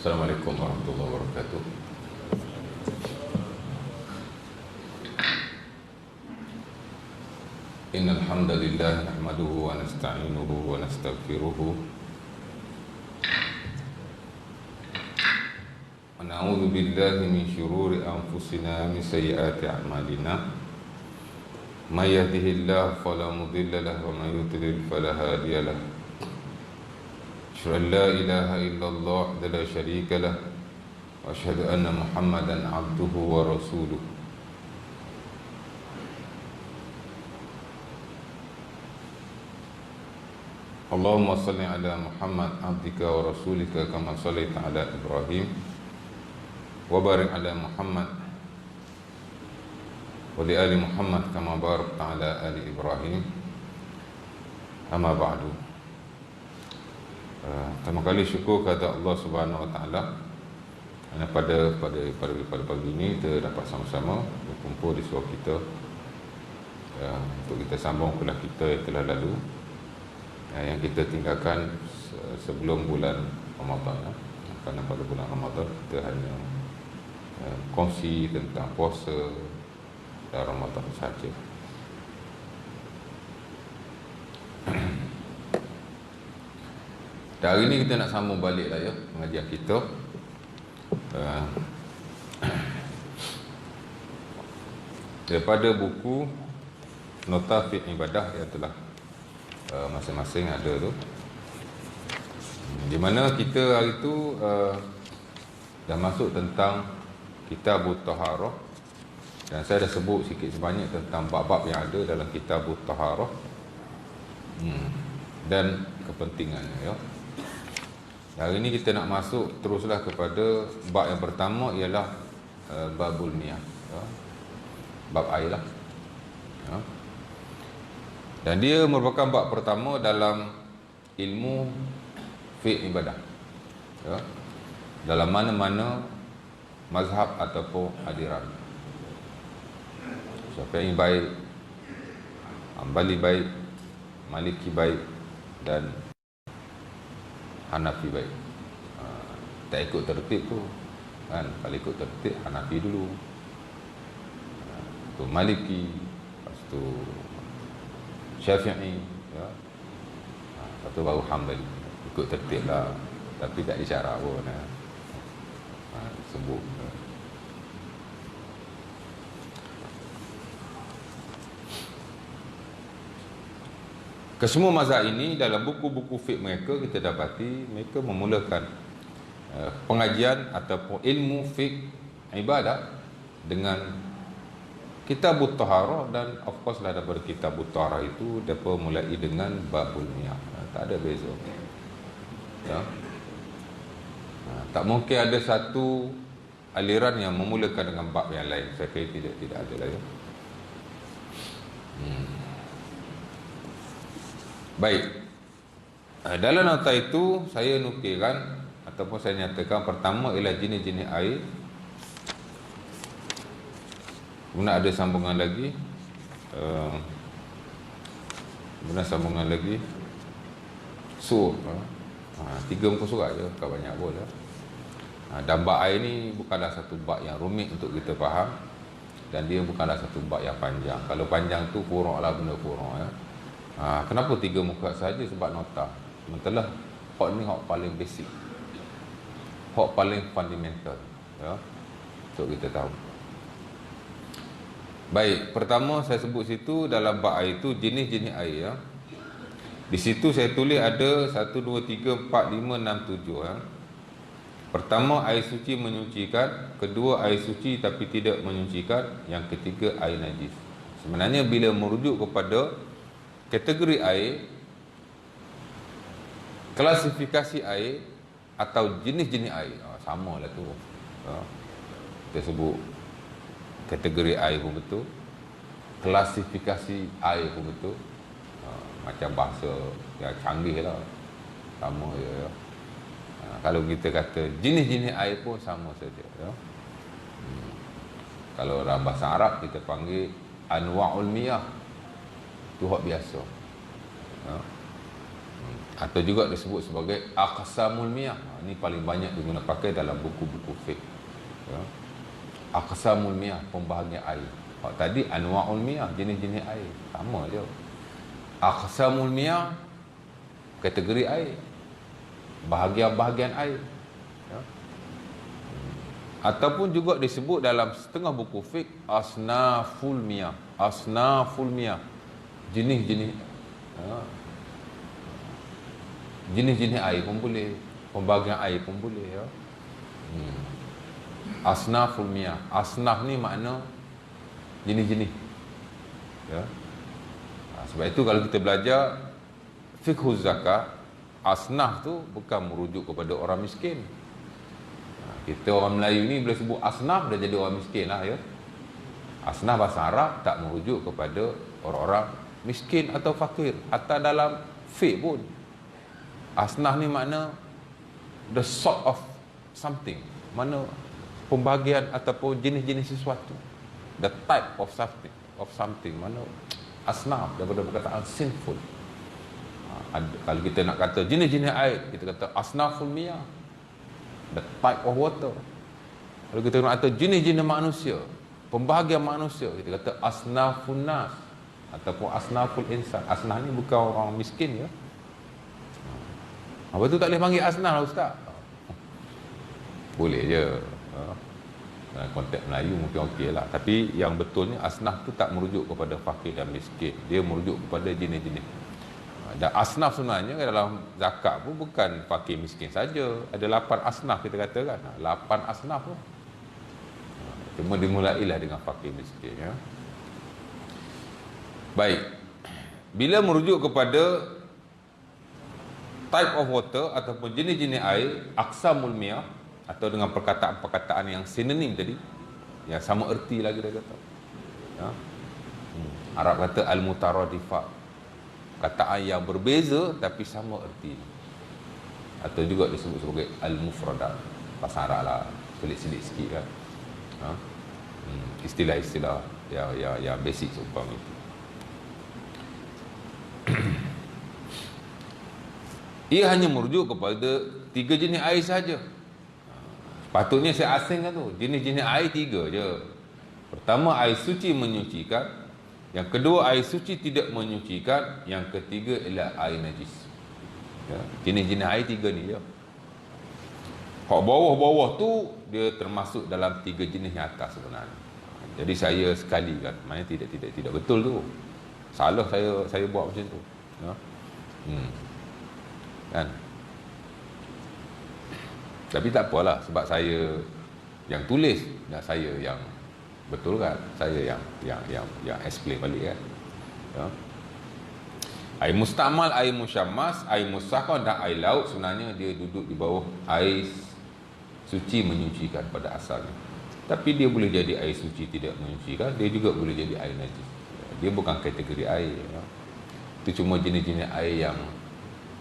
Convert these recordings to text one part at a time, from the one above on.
Assalamualaikum warahmatullahi wabarakatuh. Innal hamdalillah nahmaduhu wa nasta'inuhu wa nastaghfiruhu wa na'udzu billahi min syururi anfusina min sayyiati a'malina. May yahdihillahu fala mudilla lahu wa may yudlil fala hadiya lahu. Asyhadu an la ilaha illallah wa la syarika lah wa asyhadu anna Muhammadan abduhu wa rasuluh. Allahumma salli ala Muhammad abdika wa rasulika kama sallaita ala Ibrahim wa barik ala Muhammad wa li ali Muhammad kama barakta ala ali Ibrahim. Amma ba'du. Pertama kali syukur kepada Allah Subhanahu wa taala kerana pada pagi ini kita dapat sama-sama berkumpul di sebuah kita untuk kita sambung kuliah kita yang telah lalu, yang kita tinggalkan sebelum bulan Ramadan. Kerana pada bulan Ramadan kita hanya kongsi tentang puasa dan Ramadan saja. Dan hari ini kita nak sambung balik lah ya pengajian kita. Daripada buku Nota Fiqh Ibadah yang telah masing-masing ada tu, di mana kita hari tu dah masuk tentang Kitabut Taharah, dan saya dah sebut sikit sebanyak tentang bab-bab yang ada dalam Kitabut Taharah dan kepentingannya ya. Hari ini kita nak masuk teruslah kepada bab yang pertama, ialah babul miyah ya. Bab air lah ya. Dan dia merupakan bab pertama dalam ilmu fiqh ibadah ya, dalam mana-mana mazhab ataupun aliran. Syafi'i baik, Hambali baik, Maliki baik, dan Hanafi baik. Tak ikut tertib tu kan, kalau ikut tertib Hanafi dulu, tu Maliki, lepas tu Syafi'i ya. Lepas tu baru Hambali. Ikut tertib lah, tapi tak disyarat pun sebut. Kesemua mazhab ini dalam buku-buku fiqh mereka kita dapati mereka memulakan pengajian ataupun ilmu fiqh ibadah dengan Kitabut Taharah, dan of course lah daripada Kitabut Taharah itu mereka mulai dengan babul miyah. Tak ada beza ya. Tak mungkin ada satu aliran yang memulakan dengan bab yang lain. Saya kira tidak ada lah ya. Baik, dalam nota itu saya nukilkan ataupun saya nyatakan pertama ialah jenis-jenis air. Kemudian ada sambungan lagi, kemudian sambungan lagi sur. Tiga muka surat je, tak banyak pun lah. Dan bab air ni bukanlah satu bab yang rumit untuk kita faham, dan dia bukanlah satu bab yang panjang. Kalau panjang tu furuk lah, benda furuk ya. Kenapa tiga muka saja? Sebab nota. Sementara hak ni hak paling basic, hak paling fundamental ya, untuk kita tahu. Baik, pertama saya sebut situ dalam bab air itu jenis-jenis air ya. Di situ saya tulis ada 1, 2, 3, 4, 5, 6, 7 ya. Pertama, air suci menyucikan. Kedua, air suci tapi tidak menyucikan. Yang ketiga, air najis. Sebenarnya bila merujuk kepada kategori air, klasifikasi air atau jenis-jenis air, sama lah tu ya. Kita sebut kategori air pun betul, klasifikasi air pun betul. Macam bahasa yang canggih lah, sama je ya. Kalau kita kata jenis-jenis air pun sama saja ya. Kalau dalam bahasa Arab kita panggil anwa'ul miyah, tu hak biasa ya. atau juga disebut sebagai aqsamul miyah. Ini paling banyak digunakan pakai dalam buku-buku fiqh. Ya. Aqsamul miyah, pembahagian air. Kalau tadi anwa'ul miyah, jenis-jenis air, sama je. Aqsamul miyah, kategori air, bahagian-bahagian air. Ya. Ataupun juga disebut dalam setengah buku fiqh asnaful miyah. Asnaful miyah, jenis-jenis, ya, jenis-jenis air pun boleh, pembahagian air pun boleh, ya. Asnaful miyah. Asnaf ni makna jenis-jenis, ya. Sebab itu kalau kita belajar fiqhuz zakat, asnaf tu bukan merujuk kepada orang miskin. Kita orang Melayu ni bila sebut asnaf dah jadi orang miskin lah, ya. Asnaf bahasa Arab tak merujuk kepada orang-orang miskin atau fakir. Hatta dalam fiqh pun asnaf ni makna the sort of something, mana pembahagian ataupun jenis-jenis sesuatu, the type of something, mana asnaf daripada perkataan sinful. Kalau kita nak kata jenis-jenis air, kita kata asnaful miyah, the type of water. Kalau kita nak kata jenis-jenis manusia, pembahagian manusia, kita kata asnafun nas ataupun asnaful insan. Asnaf ni bukan orang miskin, ya. Apa tu tak boleh panggil asnaf lah ustaz? Boleh je. Dalam konteks Melayu mungkin okey lah. Tapi yang betulnya asnaf tu tak merujuk kepada fakir dan miskin. Dia merujuk kepada jenis-jenis. Dan asnaf sebenarnya dalam zakat pun bukan fakir miskin saja. Ada 8 asnaf kita katakan. 8 asnaf tu. Cuma dimulailah dengan fakir miskin, ya. Baik. Bila merujuk kepada type of water ataupun jenis-jenis air, aqsamul miyah, atau dengan perkataan-perkataan yang sinonim tadi, yang sama erti lagi dia kata, ya. Arab kata al-mutaradifat, kataan yang berbeza tapi sama erti, atau juga disebut sebagai al-mufradat. Bahasa Arab lah, selit-selit sikit kan, ya. Istilah-istilah yang basic seumpama itu. Ia hanya merujuk kepada 3 jenis air saja. Patutnya saya asingkan tu, jenis-jenis air 3 je. Pertama, air suci menyucikan. Yang kedua, air suci tidak menyucikan. Yang ketiga ialah air najis, ya. Jenis-jenis air 3 ni je. Kalau bawah-bawah tu dia termasuk dalam 3 jenis yang atas sebenarnya. Jadi saya sekali kan, maknanya tidak betul tu. Salah saya buat macam tu, ya. Kan? Tapi tak apalah, sebab saya yang tulis dan saya yang betul kan, saya yang explain balik kan, ya. Air mustamal, air musyammas, air musakhkhar dan air laut sebenarnya dia duduk di bawah air suci menyucikan pada asalnya. Tapi dia boleh jadi air suci tidak menyucikan, dia juga boleh jadi air najis. Dia bukan kategori air, ya. Itu cuma jenis-jenis air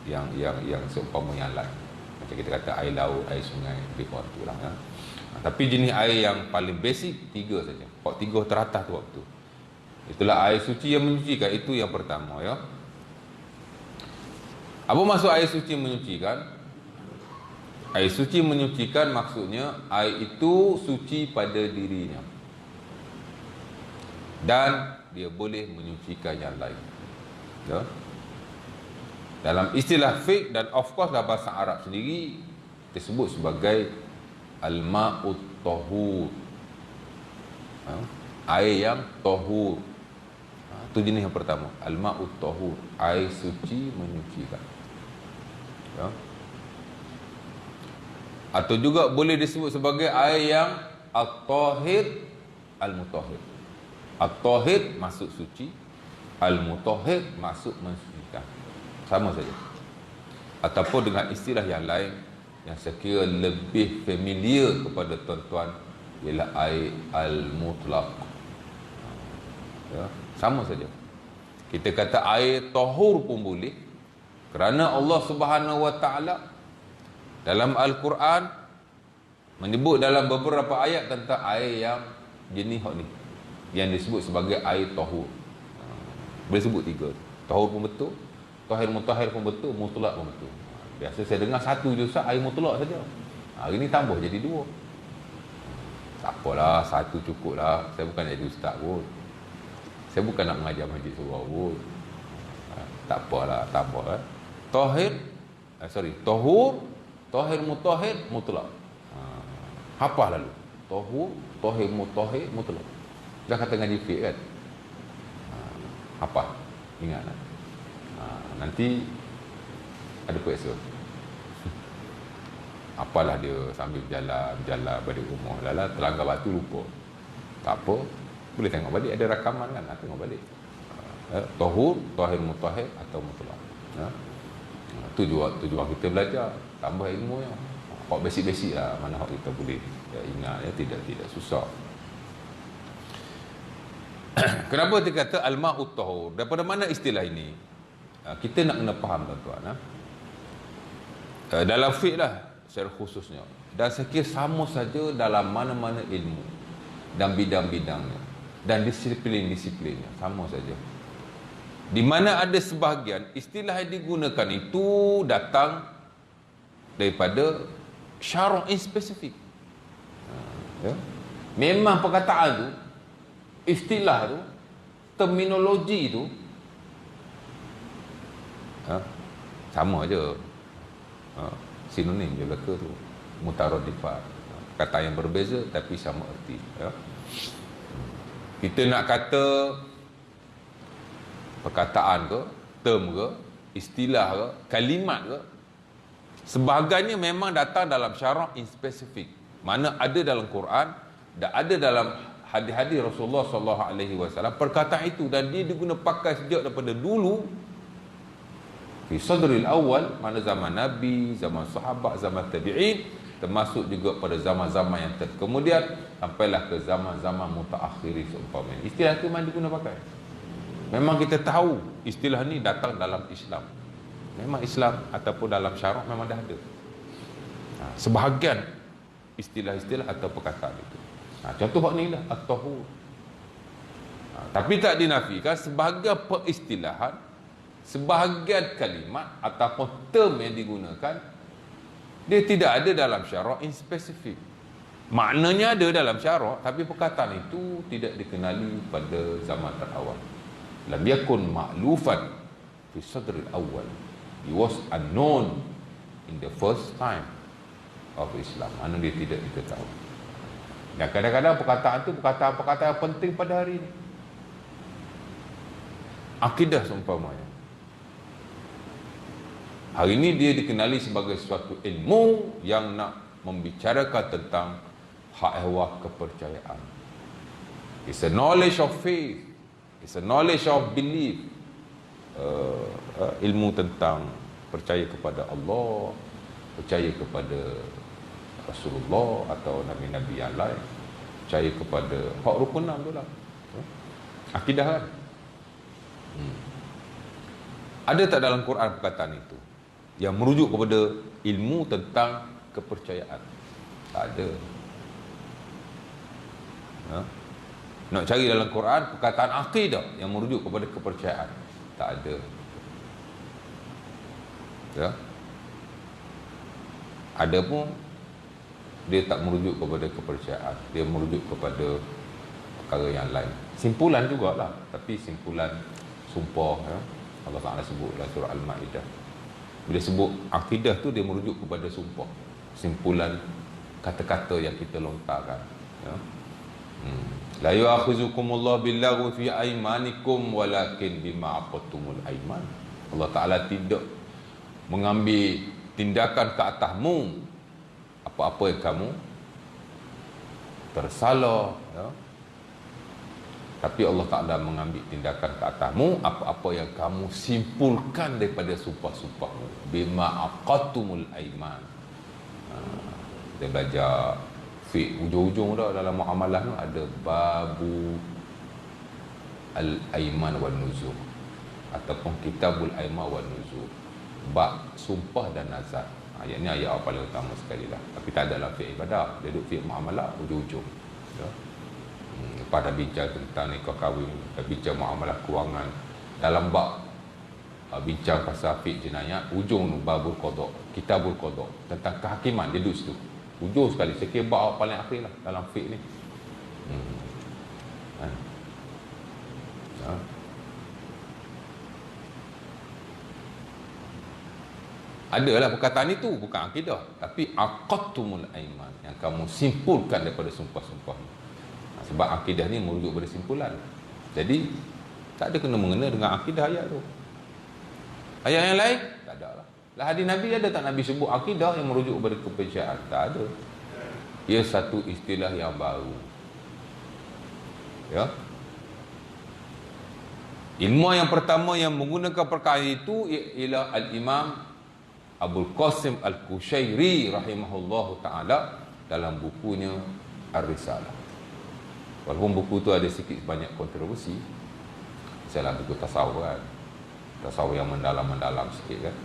yang seumpama yang lain. Macam kita kata air laut, air sungai, lebih kurang tu lah, ya. Tapi jenis air yang paling basic 3 saja. Kalau 3 teratas tu waktu. Itulah air suci yang menyucikan, itu yang pertama, ya. Apa maksud air suci menyucikan? Air suci menyucikan maksudnya air itu suci pada dirinya dan dia boleh menyucikan yang lain, ya. Dalam istilah fiqh dan of course dalam bahasa Arab sendiri disebut sebagai al-ma'ut tahur, ya. Air yang tahur, itu jenis yang pertama, al-ma'ut tahur, air suci menyucikan, ya. Atau juga boleh disebut sebagai air yang at-tahir al-mutahhir. At-tahir maksud suci, al-mutahhir maksud mensucikan. Sama saja. Ataupun dengan istilah yang lain yang saya kira lebih familiar kepada tuan-tuan ialah air al-mutlaq, ya, sama saja. Kita kata air tahur pun boleh, kerana Allah Subhanahu Wa Taala dalam Al-Quran menyebut dalam beberapa ayat tentang air yang jenis ni, yang disebut sebagai air tahur. Boleh sebut 3. Tahur pun betul, Tahir mutahhir pun betul, mutlak pun betul. Biasa saya dengar satu je Ustaz, air mutlak saja. Hari ni tambah jadi dua. Tak apalah, satu cukup lah. Saya bukan jadi ustaz pun. Saya bukan nak mengajar majlis surau pun. Tak apalah, tambah kan. Tahir, tahur, tahir mutahhir, mutlak. Hafal lalu. Tahur, tahir mutahhir, mutlak. Dah kata ngaji fiqh kan. Hafal. Ingat lah. Nanti ada periksa. Apalah dia sambil berjalan balik rumah. Lala terlanggar batu lupa. Tak apa. Boleh tengok balik. Ada rakaman kan. Tengok balik. Tahur, tahir mutahhir atau mutlak. Tujuan kita belajar. Tambah ilmu ya. Hak basic-basic lah. Mana hak kita boleh ingat ya. Tidak susah. Kenapa dia kata al-ma'ut tahur? Daripada mana istilah ini? Kita nak kena faham tuan-tuan. Dalam fiqh lah secara khususnya. Dan saya kira sama saja dalam mana-mana ilmu dan bidang-bidangnya dan disiplin-disiplinnya. Sama saja. Di mana ada sebahagian istilah yang digunakan itu datang daripada syarak spesifik. Ya? Memang perkataan tu, istilah tu, terminologi tu sama je. Sinonim je belaka tu, mutaradifat, kata yang berbeza tapi sama erti ya. Kita nak kata perkataan ke, term ke, istilah ke, kalimat ke, sebagainya memang datang dalam syarak spesifik, mana ada dalam Quran dan ada dalam hadis-hadis Rasulullah SAW perkataan itu, dan dia diguna pakai sejak daripada dulu fi sadril awal, mana zaman Nabi, zaman sahabat, zaman tabi'in, termasuk juga pada zaman-zaman yang kemudian sampailah ke zaman-zaman mutaakhirin seumpamanya. Istilah itu memang diguna pakai. Memang kita tahu istilah ni datang dalam Islam. Memang Islam ataupun dalam syarak memang dah ada. Sebahagian istilah-istilah atau perkataan itu. Contoh hak ni lah at-tahur. Tapi tak dinafikan sebahagian peristilahan, sebahagian kalimat ataupun term yang digunakan dia tidak ada dalam syarak in spesifik. Maknanya ada dalam syarak, tapi perkataan itu tidak dikenali pada zaman terawal. Lam yakun ma'lufan fi sadril awal. It was unknown in the first time of Islam. Mana dia tidak diketahui. Dan kadang-kadang perkataan itu perkataan-perkataan yang penting pada hari ini. Akidah seumpamanya. Hari ini dia dikenali sebagai suatu ilmu yang nak membicarakan tentang hak ehwal kepercayaan. It's a knowledge of faith. It's a knowledge of belief. Ilmu tentang percaya kepada Allah, percaya kepada Rasulullah atau Nabi-Nabi yang lain, percaya kepada hak rukun 6 tu lah. Akidah kan? Ada tak dalam Quran perkataan itu yang merujuk kepada ilmu tentang kepercayaan? Tak ada. Nak cari dalam Quran perkataan akidah yang merujuk kepada kepercayaan? Tak ada. Ya. Ada pun dia tak merujuk kepada kepercayaan, dia merujuk kepada perkara yang lain. Simpulan jugalah, tapi simpulan sumpah ya. Allah Ta'ala sebut dalam surah Al-Ma'idah. Bila sebut akidah tu dia merujuk kepada sumpah, simpulan kata-kata yang kita lontarkan ya. La yu'akhizukumullahu billaghwi fi aymanikum walakin bima aqadtumul ayman. Allah Ta'ala tidak mengambil tindakan ke atasmu apa-apa yang kamu tersalah ya. Tapi Allah Ta'ala mengambil tindakan ke atasmu apa-apa yang kamu simpulkan daripada sumpah-sumpahmu. Bima aqadtumul aiman. Kita belajar fiqh ujung-ujung dah dalam muamalah tu ada babu al-aiman wan nuzur ataupun kitabul aiman wan nuzur. Bab sumpah dan nazar. Ayat ni ayat yang paling utama sekali lah. Tapi tak ada dalam fiqh ibadah. Dia duduk fiqh muamalah ujung-ujung ya. Lepas dah bincang tentang nikah kahwin, dah bincang muamalah kewangan, dalam bab bincang pasal fiqh jinayat, ujung babul qada, kitabul qada, tentang kehakiman, dia duduk situ. Ujung sekali, sekiranya bab paling akhir lah dalam fiqh ni. Adalah perkataan itu bukan akidah, tapi aqattumul aiman, yang kamu simpulkan daripada sumpah-sumpah. Sebab akidah ni merujuk pada simpulan. Jadi tak ada kena-mengena dengan akidah ayat tu. Ayat yang lain tak ada lah. Hadis Nabi ada tak Nabi sebut akidah yang merujuk kepada kepercayaan? Tak ada. Ia satu istilah yang baru. Ya. Ilmu yang pertama yang menggunakan perkara itu ialah Al-Imam Abul Qasim Al-Kushairi rahimahullahu ta'ala dalam bukunya Ar-Risalah. Walaupun buku tu ada sikit banyak kontroversi, misalnya buku tasawuf kan, tasawuf yang mendalam-mendalam sikit kan.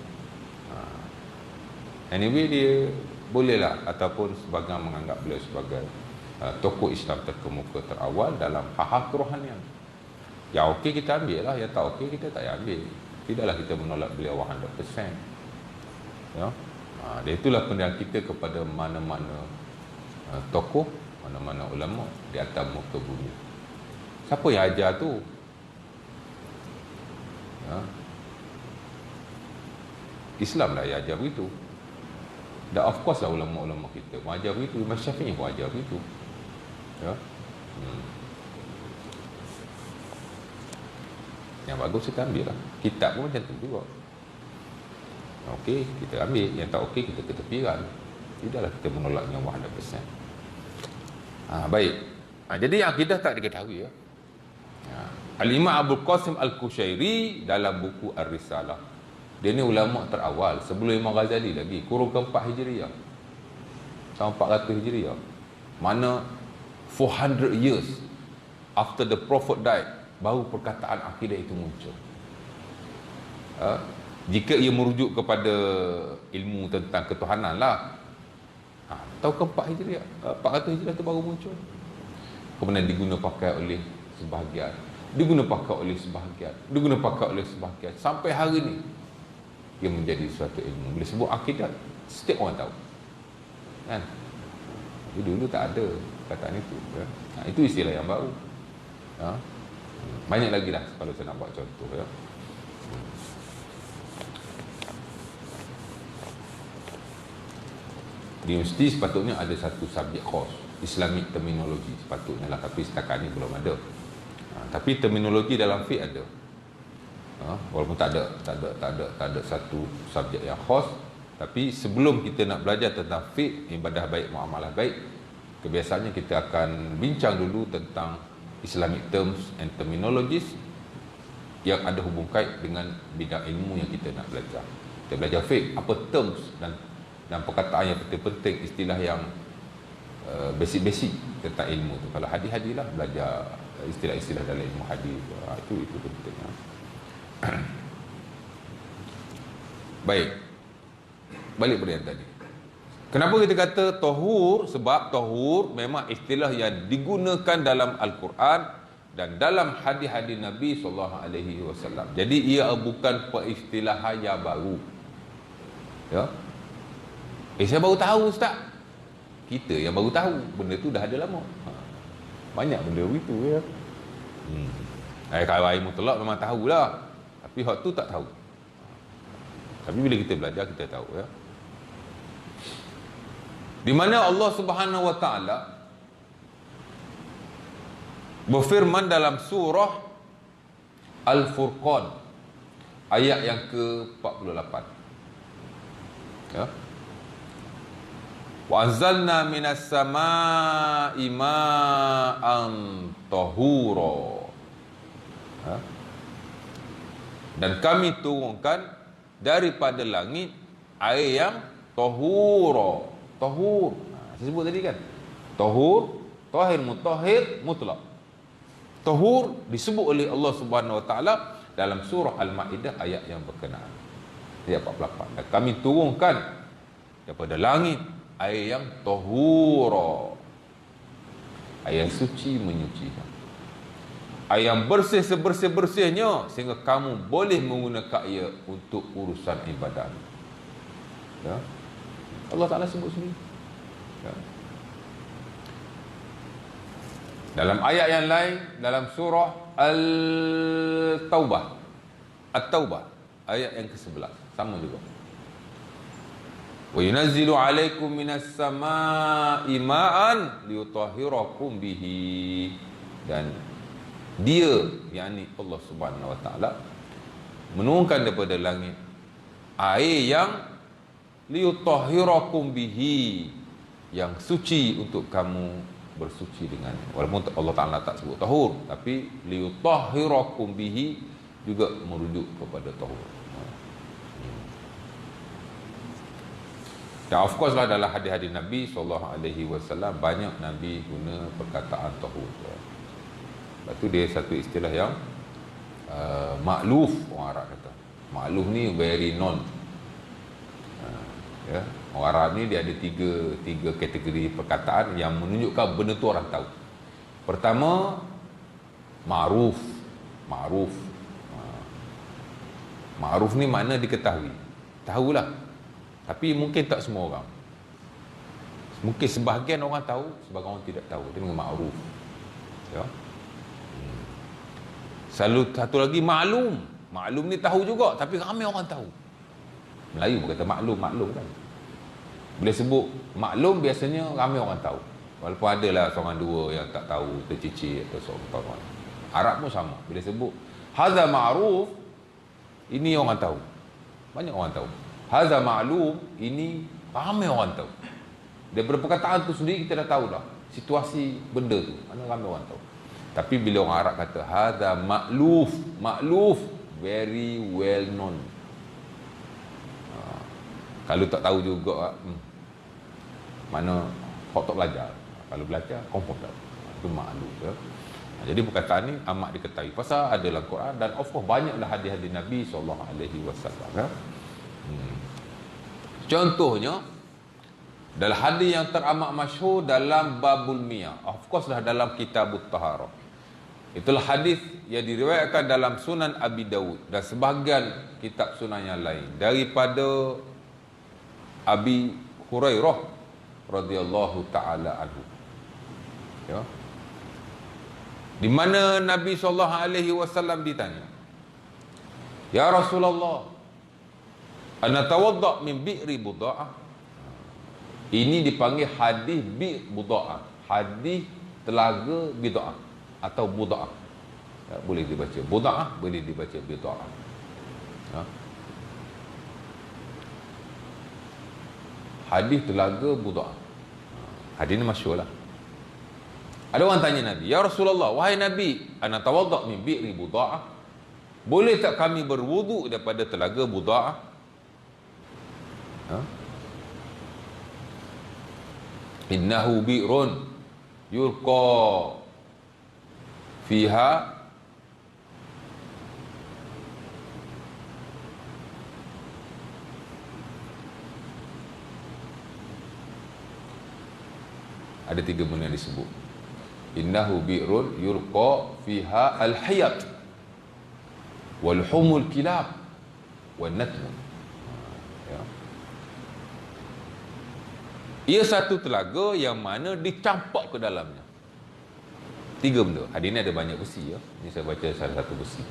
Anyway, dia bolehlah, ataupun sebagian menganggap beliau sebagai tokoh Islam terkemuka terawal dalam hal-hal kerohanian. Yang okey kita ambil lah, yang tak okey kita tak ambil. Tidaklah kita menolak beliau 100%. Ya. Dan itulah penilaian kita kepada mana-mana tokoh, mana-mana ulama di atas muka bumi. Siapa yang ajar tu? Ya. Islam lah yang ajar begitu. Dan of course lah ulama-ulama kita mengajar begitu. Imam Syafi'i pun ajar begitu. Ya. Yang bagus kita ambil lah. Kitab pun macam tu juga. Okey, kita ambil. Yang tak okey, kita ketepikan. Tidaklah kita menolaknya 100%. Baik. Jadi yang akidah tak diketahui ya. Al-Imam Abul Qasim Al-Kushairi dalam buku Ar-Risalah. Dia ni ulama terawal sebelum Imam Ghazali lagi, kurun ke-4 Hijriah. Tahun 400 Hijriah. Mana 400 years after the Prophet died, baru perkataan akidah itu muncul. Jika ia merujuk kepada ilmu tentang ketuhanan lah, tahun ke-4 Hijriah, 400 Hijriah itu baru muncul. Kemudian diguna pakai oleh sebahagian, diguna pakai oleh sebahagian, diguna pakai oleh sebahagian, sampai hari ini ia menjadi suatu ilmu. Bila sebut akidah, setiap orang tahu kan? Dulu tak ada kataan itu ya? Itu istilah yang baru ya? Banyak lagi lah kalau saya nak buat contoh ya. Di universiti sepatutnya ada satu subjek khas, Islamic terminologi sepatutnya lah, tapi setakat ni belum ada. Tapi terminologi dalam fiqh ada. Walaupun tak ada satu subjek yang khas, tapi sebelum kita nak belajar tentang fiqh, ibadah baik, muamalah baik, kebiasaannya kita akan bincang dulu tentang Islamic terms and terminologies yang ada hubung kait dengan bidang ilmu yang kita nak belajar. Kita belajar fiqh, apa terms dan perkataan yang penting-penting, istilah yang basic-basic tentang ilmu tu. Kalau hadis-hadis lah, belajar istilah-istilah dalam ilmu hadis, itu penting. Baik, balik pada yang tadi. Kenapa kita kata tahur? Sebab tahur memang istilah yang digunakan dalam Al-Quran dan dalam hadis-hadis Nabi SAW. Jadi ia bukan peristilahan yang baru. Ya. Saya baru tahu Ustaz. Kita yang baru tahu. Benda tu dah ada lama. Banyak benda begitu ya. Kalau ilmu mutlak memang tahulah. Tapi hak tu tak tahu. Tapi bila kita belajar kita tahu ya. Di mana Allah Subhanahu wa taala berfirman dalam surah Al-Furqan ayat yang ke-48. Ya. Wa anzalna minas samaa'i ma'an tahura. Ha? Dan kami turunkan daripada langit air yang tahura. Tahur. Saya sebut tadi kan. Tahur, tahir, mutahhir, mutlak. Tahur disebut oleh Allah Subhanahu wa taala dalam surah Al-Maidah ayat yang berkenaan. Ayat 48. Dan kami turunkan daripada langit air yang tahura. Air yang suci, menyucikan. Yang bersih sebersih-bersihnya sehingga kamu boleh menggunakan ia untuk urusan ibadat. Ya. Allah Ta'ala sebut sendiri. Ya. Dalam ayat yang lain, dalam surah Al-Taubah, At-Taubah, ayat yang ke-11, sama juga. Wa yunazzilu 'alaikum minas samaa'i ma'an liyutahhirakum bihi. Dan dia, yakni Allah Subhanahu wa taala, menurunkan daripada langit air yang liyutahhirakum bihi, yang suci untuk kamu bersuci dengan. Walaupun Allah Taala tak sebut tahur, tapi liyutahhirakum bihi juga merujuk kepada tahur. Dan of course lah, dalam hadis-hadis Nabi SAW banyak Nabi guna perkataan tahur. Lepas tu dia satu istilah yang makluf, orang Arab kata. Makluf ni very known. Ya, orang Arab ni dia ada tiga kategori perkataan yang menunjukkan benda tu orang tahu. Pertama, ma'ruf. Ma'ruf ni makna diketahui. Tahulah. Tapi mungkin tak semua orang. Mungkin sebahagian orang tahu, sebahagian orang tidak tahu. Itu dengan ma'ruf. Ya. Satu lagi maklum. Maklum ni tahu juga, tapi ramai orang tahu. Melayu pun kata maklum kan. Bila sebut maklum, biasanya ramai orang tahu. Walaupun ada lah seorang dua yang tak tahu, tercicir atau seorang. Arab pun sama. Bila sebut hadza ma'ruf, ini orang tahu. Banyak orang tahu. Hadza ma'lum, ini ramai orang tahu. Daripada perkataan tu sendiri kita dah tahu dah situasi benda tu, mana ramai orang tahu. Tapi bila orang Arab kata hadza ma'luf, very well known. Kalau tak tahu juga, mana kau tak belajar. Kalau belajar, confirm tak. Itu maklum. Ya. Jadi perkataan ni amat diketahui. Pasal ada dalam Quran, dan of course banyaklah hadis-hadis Nabi SAW. Ya. Contohnya, dalam hadis yang teramat masyhur dalam Babul Miyah. Of course lah dalam Kitabut Taharah. Itulah hadis yang diriwayatkan dalam Sunan Abi Dawud dan sebahagian kitab sunan yang lain daripada Abi Hurairah radhiyallahu taala anhu. Ya. Di mana Nabi SAW ditanya, "Ya Rasulullah, ana tawadda min bi'ri Buda'ah." Ini dipanggil hadis bi' Buda'ah, hadis telaga Buda'ah atau Buda'ah. Ya, boleh dibaca Buda'ah, boleh dibaca Buda'ah. Ya. Hadis telaga Buda'ah. Hadis ni masyhur lah. Ada orang tanya Nabi, "Ya Rasulullah, wahai Nabi, ana tawadda min bi'ri Buda'ah. Boleh tak kami berwuduk daripada telaga Buda'ah?" Ha? Innahu bi'run yurqa fiha ada tiga benda yang disebut. Innahu bi'run yurqa fiha al-hayat wal humul kilab wal natm. Ya. Ia satu telaga yang mana dicampak ke dalamnya. Tiga benda. Hadis ni ada banyak besi ya. Ini saya baca salah satu besi.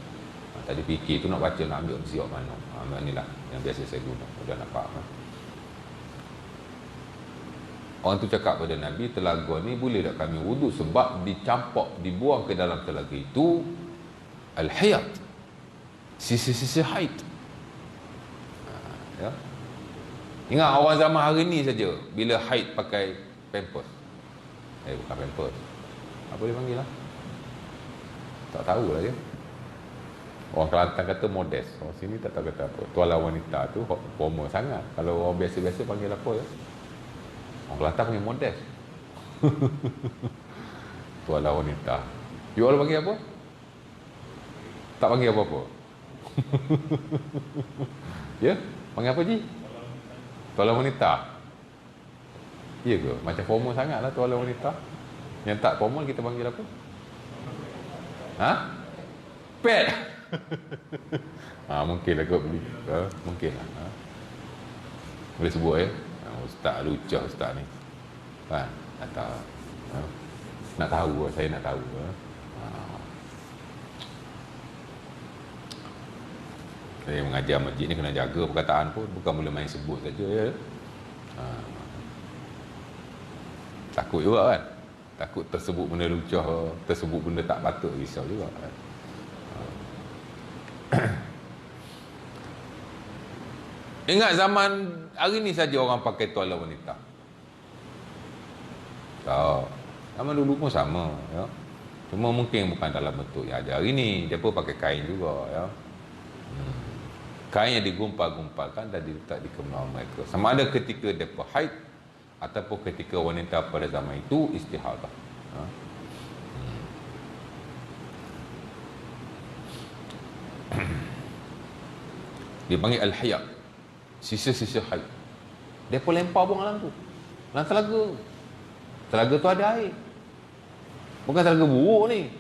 Tadi fikir tu nak baca, nak ambil besi kat mana. Ambil ni lah yang biasa saya guna. Dah nampak. Orang tu cakap pada Nabi, telaga ni boleh tak kami wuduk sebab dicampak, dibuang ke dalam telaga itu al-hayat, sisi-sisi haid. Ya. Ingat orang zaman hari ni saja, bila haid pakai pampers. Bukan pampers. Apa dia panggil lah? Tak tahulah dia. Orang Kelantan kata modest. Orang sini tak tahu kata apa. Tuala wanita tu formal sangat. Kalau orang biasa-biasa panggil apa ya? Orang Kelantan panggil modest. Tuala wanita. You all panggil apa? Tak panggil apa-apa. Ya? Panggil apa Ji? Tuala wanita. Ya ke? Macam formal sangat lah tuala wanita. Yang tak formal kita panggil apa? Ha? Pet. Mungkin lah kot beli. Mungkin lah. Boleh sebut Ustaz lucah ustaz ni. Kan? Atau nak tahu, saya nak tahu. Saya mengajar masjid ni kena jaga perkataan pun, bukan boleh main sebut saja ya. Takut juga kan. Takut tersebut benda lucah, tersebut benda tak patut, risau juga kan. Ingat zaman hari ni saja orang pakai tuala wanita. Zaman dulu pun sama ya. Cuma mungkin bukan dalam bentuk yang ada hari ni. Dia pun pakai kain juga ya. Kain yang digumpal-gumpalkan dan diletak di kemaluan mereka. Sama ada ketika mereka haid ataupun ketika wanita pada zaman itu istihadah. Dipanggil al-hayat. Sisa-sisa haid. Dia pun lempar buang dalam tu. Dalam telaga. Telaga tu ada air. Bukan telaga buruk ni.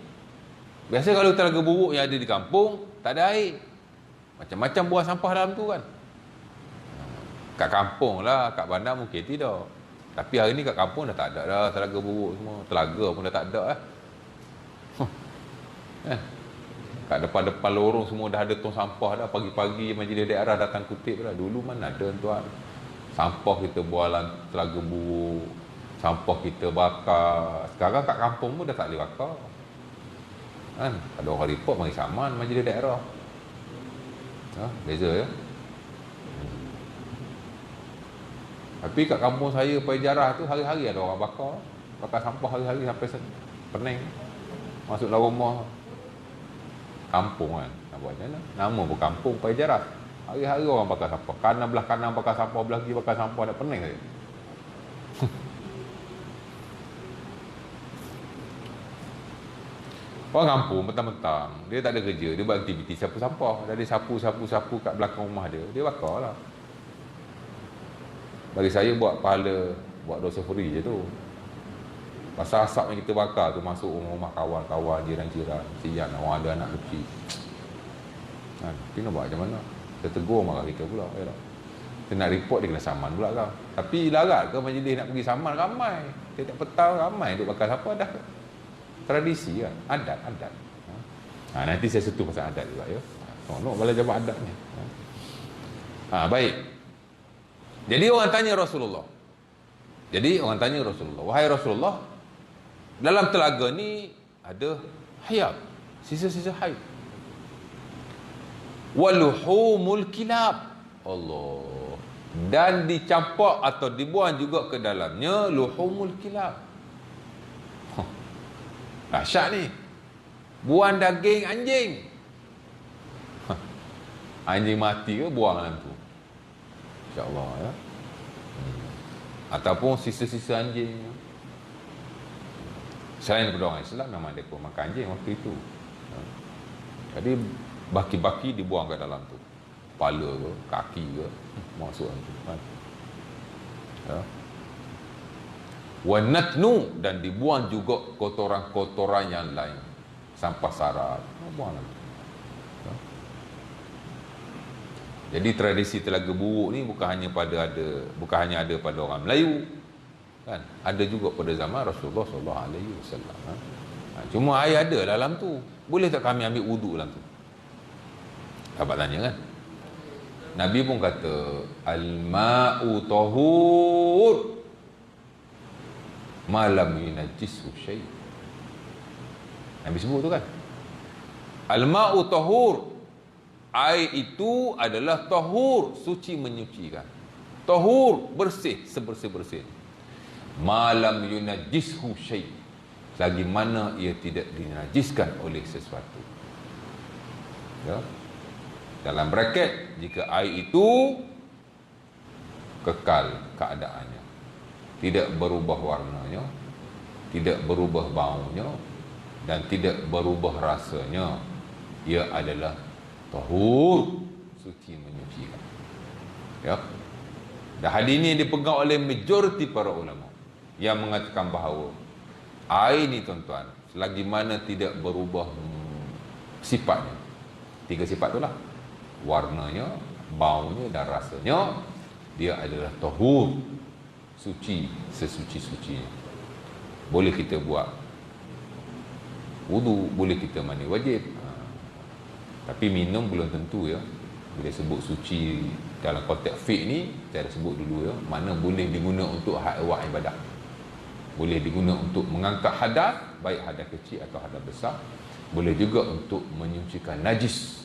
Biasa kalau telaga buruk yang ada di kampung, tak ada air. Macam-macam buang sampah dalam tu kan. Kat kampung lah, kat bandar mungkin tidak. Tapi hari ni kat kampung dah tak ada dah telaga buruk semua. Telaga pun dah tak ada lah. Kat depan-depan lorong semua dah ada tong sampah dah. Pagi-pagi majlis daerah datang kutip dah. Dulu mana ada tuan. Sampah kita buang dalam telaga buruk. Sampah kita bakar. Sekarang kat kampung pun dah tak boleh bakar. Kan? Ada orang report mari saman majlis daerah. Beza ya. Tapi kat kampung saya Pajarah tu hari-hari ada orang bakar. Bakar sampah hari-hari sampai pening. Masuk dalam rumah. Kampung kan. Nak buat macam mana? Nama pun kampung Pajarah. Hari-hari orang bakar sampah. Kanan belah kanan bakar sampah, belah kiri bakar sampah, dah pening saya. Orang kampung petang-petang dia tak ada kerja, dia buat aktiviti sapu sampah. Dia sapu kat belakang rumah dia bakar lah. Bagi saya buat pahala, buat dosa free je tu. Pasal asap yang kita bakar tu masuk rumah kawan-kawan, jiran-jiran, sian orang ada anak kecil. Kita nak buat macam mana? Kita tegur marah kita pula ya tak? Kita nak report dia kena saman pula kau. Tapi larat ke majlis nak pergi saman ramai. Tiap petang ramai duk bakar sampah dah. Tradisi kan, adat. Nanti saya sentuh pasal adat juga ya. Nak belajar jabat adat ni. Baik. Jadi orang tanya Rasulullah. Wahai Rasulullah, dalam telaga ni ada hayat, sisa-sisa haid. Waluhumul kilab. Allah. Dan dicampak atau dibuang juga ke dalamnya luhumul kilab. Dahsyat ni. Buang daging anjing. Anjing mati ke buang dalam tu. InsyaAllah ya. Ataupun sisa-sisa anjing. Selain daripada orang Islam, memang mereka makan anjing waktu itu. Jadi baki-baki dibuang ke dalam tu. Kepala ke, kaki ke, masuk dalam tu. Ya. Wanatnu, dan dibuang juga kotoran-kotoran yang lain, sampah sarat, buang lagi. Jadi tradisi telaga buruk ni bukan hanya ada pada orang Melayu, kan? Ada juga pada zaman Rasulullah SAW. Cuma air ada dalam tu. Boleh tak kami ambil wuduk dalam tu? Dapat tanya kan? Nabi pun kata al-ma'u tahur malam yunajjisu syai'. Nabi sebut tu kan. Al-ma'u tahur, air itu adalah tahur, suci menyucikan. Tahur, bersih, sebersih-bersih. Malam yunajjishu syai', selagi mana ia tidak dinajiskan oleh sesuatu. Ya. Dalam braket, jika air itu kekal keadaannya, tidak berubah warnanya, tidak berubah baunya, dan tidak berubah rasanya, ia adalah tahur, suci menyucikan. Ya. Dan hadis ini dipegang oleh majoriti para ulama yang mengatakan bahawa air ni tuan-tuan, selagi mana tidak berubah sifatnya. 3 sifat itulah. Warnanya, baunya dan rasanya. Dia adalah tahur, suci, sesuci-sucinya. Boleh kita buat wudu, boleh kita mandi wajib. Tapi minum belum tentu ya. Bila sebut suci dalam konteks fiqh ni, saya dah sebut dulu ya, mana boleh diguna untuk hak ibadah. Boleh diguna untuk mengangkat hadas, baik hadas kecil atau hadas besar. Boleh juga untuk menyucikan najis,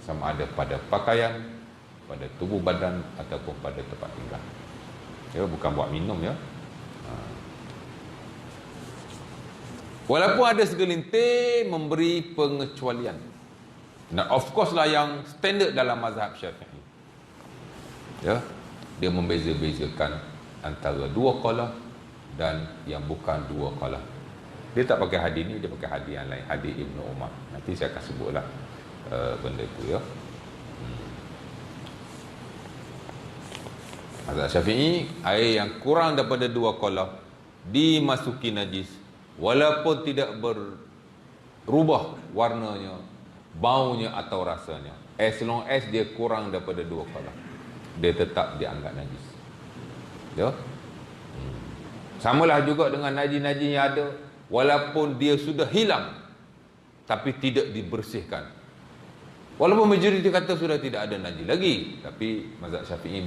sama ada pada pakaian, pada tubuh badan ataupun pada tempat tinggal. Ya, bukan buat minum ya. Walaupun ada segelintir memberi pengecualian. Dan of course lah yang standard dalam mazhab Syafi'i. Ya, dia membeza-bezakan antara 2 qaulah dan yang bukan 2 qaulah. Dia tak pakai hadis ni, dia pakai hadis yang lain, hadis Ibnu Umar. Nanti saya akan sebutlah benda tu ya. Mazhab Syafi'i, air yang kurang daripada 2 qaulah dimasuki najis walaupun tidak berubah warnanya, baunya atau rasanya. As long as dia kurang daripada 2 qaulah, dia tetap dianggap najis. Ya. Samalah juga dengan najis-najis yang ada, walaupun dia sudah hilang tapi tidak dibersihkan. Walaupun majoriti kata sudah tidak ada najis lagi, tapi mazhab Syafi'i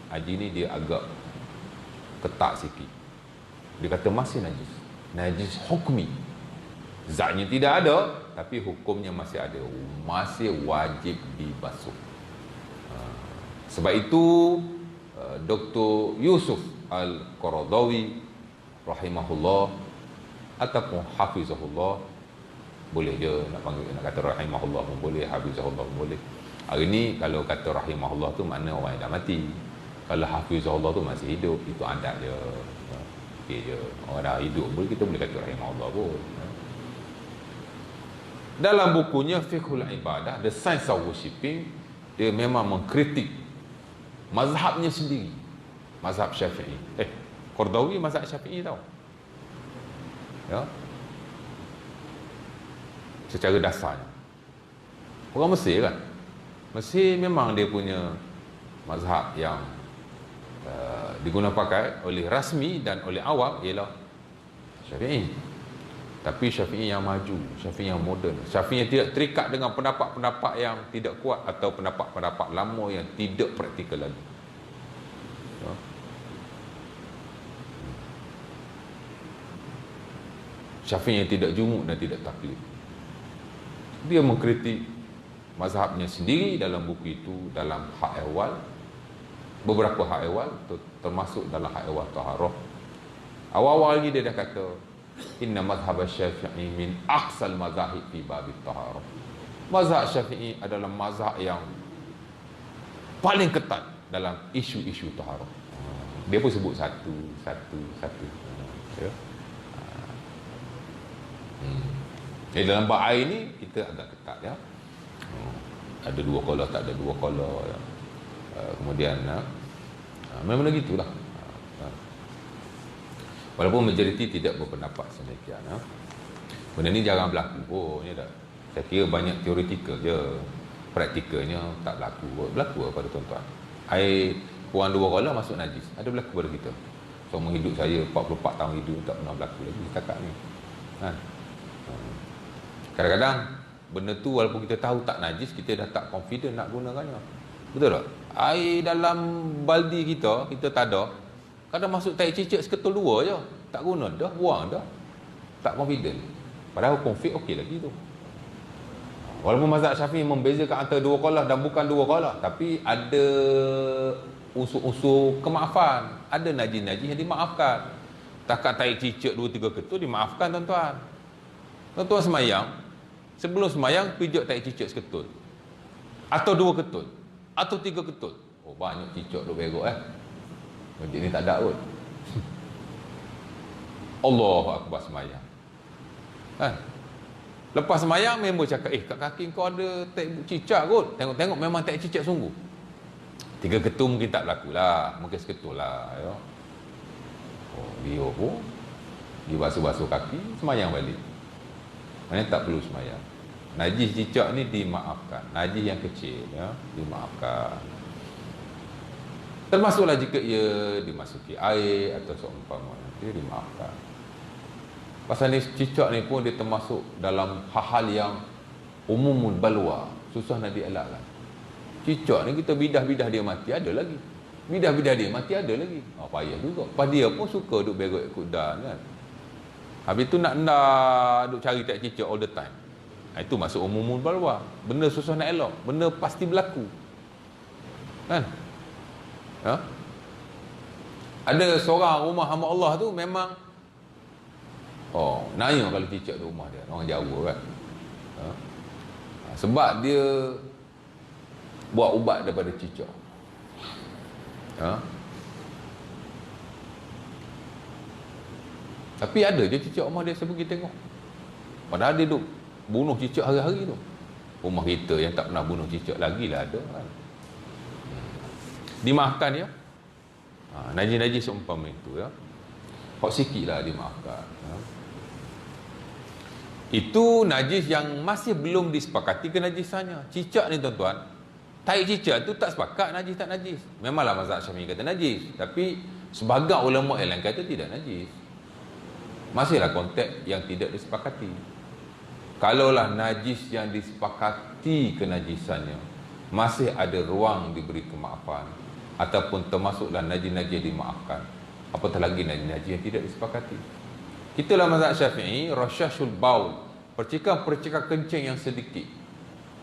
haji ni dia agak ketat sikit. Dia kata masih najis. Najis hukmi. Zatnya tidak ada, tapi hukumnya masih ada. Masih wajib dibasuh. Sebab itu Dr. Yusuf Al-Qaradawi rahimahullah ataupun hafizahullah, boleh je nak panggil, nak kata rahimahullah pun boleh, hafizahullah pun boleh. Hari ni kalau kata rahimahullah tu makna orang yang dah mati. Kalau hafizahullah tu masih hidup, itu adat je. Okey je. Orang dah hidup boleh, kita boleh kata rahimahullah pun. Dalam bukunya Fiqhul Ibadah, The Science of Worshipping, dia memang mengkritik mazhabnya sendiri, mazhab Syafi'i. Qaradawi mazhab Syafi'i tau. Ya. Secara dasarnya. Orang Mesir kan. Mesir memang dia punya mazhab yang digunakan pakai oleh rasmi dan oleh awam ialah Syafi'i. Tapi Syafi'i yang maju, Syafi'i yang moden, Syafi'i yang tidak terikat dengan pendapat-pendapat yang tidak kuat atau pendapat-pendapat lama yang tidak praktikal lagi. Ya. Syafi'i yang tidak jumuk dan tidak taklid. Dia mengkritik mazhabnya sendiri dalam buku itu, dalam hak ehwal, beberapa hak ehwal, termasuk dalam hak ehwal taharah. Awal-awal ni dia dah kata, inna mazhab Syafi'i min aqsal mazahib fi bab taharah. Mazhab Syafi'i adalah mazhab yang paling ketat dalam isu-isu taharah. Dia pun sebut satu. Ya. Jadi dalam bab air ni kita agak ketat ya. Ada 2 qaulah, tak ada 2 qaulah ya. Kemudian memang gitulah. Walaupun majoriti tidak berpendapat sedemikian. Benda ni jarang berlaku pun ya tak. Saya kira banyak teoretikal je, praktikalnya tak berlaku. Berlaku pada tuan-tuan. Air kurang 2 qaulah masuk najis. Ada berlaku pada kita. Selama hidup saya 44 tahun hidup tak pernah berlaku lagi setakat ni. Kadang-kadang benda tu walaupun kita tahu tak najis, kita dah tak confident nak gunakannya. Betul tak? Air dalam baldi kita tak ada. Kadang masuk taik cicak seketul 2 je. Tak guna dah, buang dah. Tak confident. Padahal hukum fiqh okey lagi tu. Walaupun mazhab Syafi'i membezakan antara 2 qaulah dan bukan 2 qaulah, tapi ada unsur-unsur kemaafan. Ada najis-najis yang dimaafkan. Takat taik cicak 2-3 ketul dimaafkan tuan-tuan. Tuan-tuan semayang, sebelum semayang pijak taik cicak seketul. Atau 2 ketul. Atau 3 ketul. Oh banyak cicak duk berok Masjid ni tak ada kot. Allahu Akbar semayang. Lepas semayang member cakap, kat kaki kau ada taik cicak kot. Tengok-tengok memang taik cicak sungguh. 3 ketul mungkin tak berlaku lah. Mungkin seketul lah ya. Oh dia pun dia basuh-basuh kaki, semayang balik. Maknanya tak perlu semayang. Najis cicak ni dimaafkan. Najis yang kecil ya, dimaafkan. Termasuklah jika ia dimasuki air atau seumpama, dia dimaafkan. Pasal ni cicak ni pun dia termasuk dalam hal-hal yang umumul balwa, susah nak dielakkan. Cicak ni kita bidah-bidah dia mati ada lagi. Bidah-bidah dia mati ada lagi. Payah juga. Pas dia pun suka duk berok ikut dan kan. Habis tu nak duk cari tak cicak all the time. Itu masuk umumul balwa. Benda susah nak elak, benda pasti berlaku. Kan? Ha? Ada seorang rumah hamba Allah tu memang nanya kalau cicak tu rumah dia, orang Jawa kan. Ha? Sebab dia buat ubat daripada cicak. Ha? Tapi ada je cicak rumah dia, saya pergi tengok. Padahal dia duk bunuh cicak hari-hari tu. Rumah kita yang tak pernah bunuh cicak lagilah ada kan. Dimaafkan ya. Najis-najis seumpama itu ya. Hak sikit lah dimaafkan. Ha? Itu najis yang masih belum disepakati kenajisannya. Cicak ni tuan-tuan, tai cicak tu tak sepakat najis tak najis. Memanglah mazhab Syafi'i kata najis, tapi sebahagian ulama yang lain kata tidak najis. Masihlah konteks yang tidak disepakati. Kalaulah najis yang disepakati kenajisannya, masih ada ruang diberi kemaafan, ataupun termasuklah najis-najis dimaafkan, apatah lagi najis-najis yang tidak disepakati. Itulah mazhab Syafi'i, rasyashul baul, percikan-percikan kencing yang sedikit,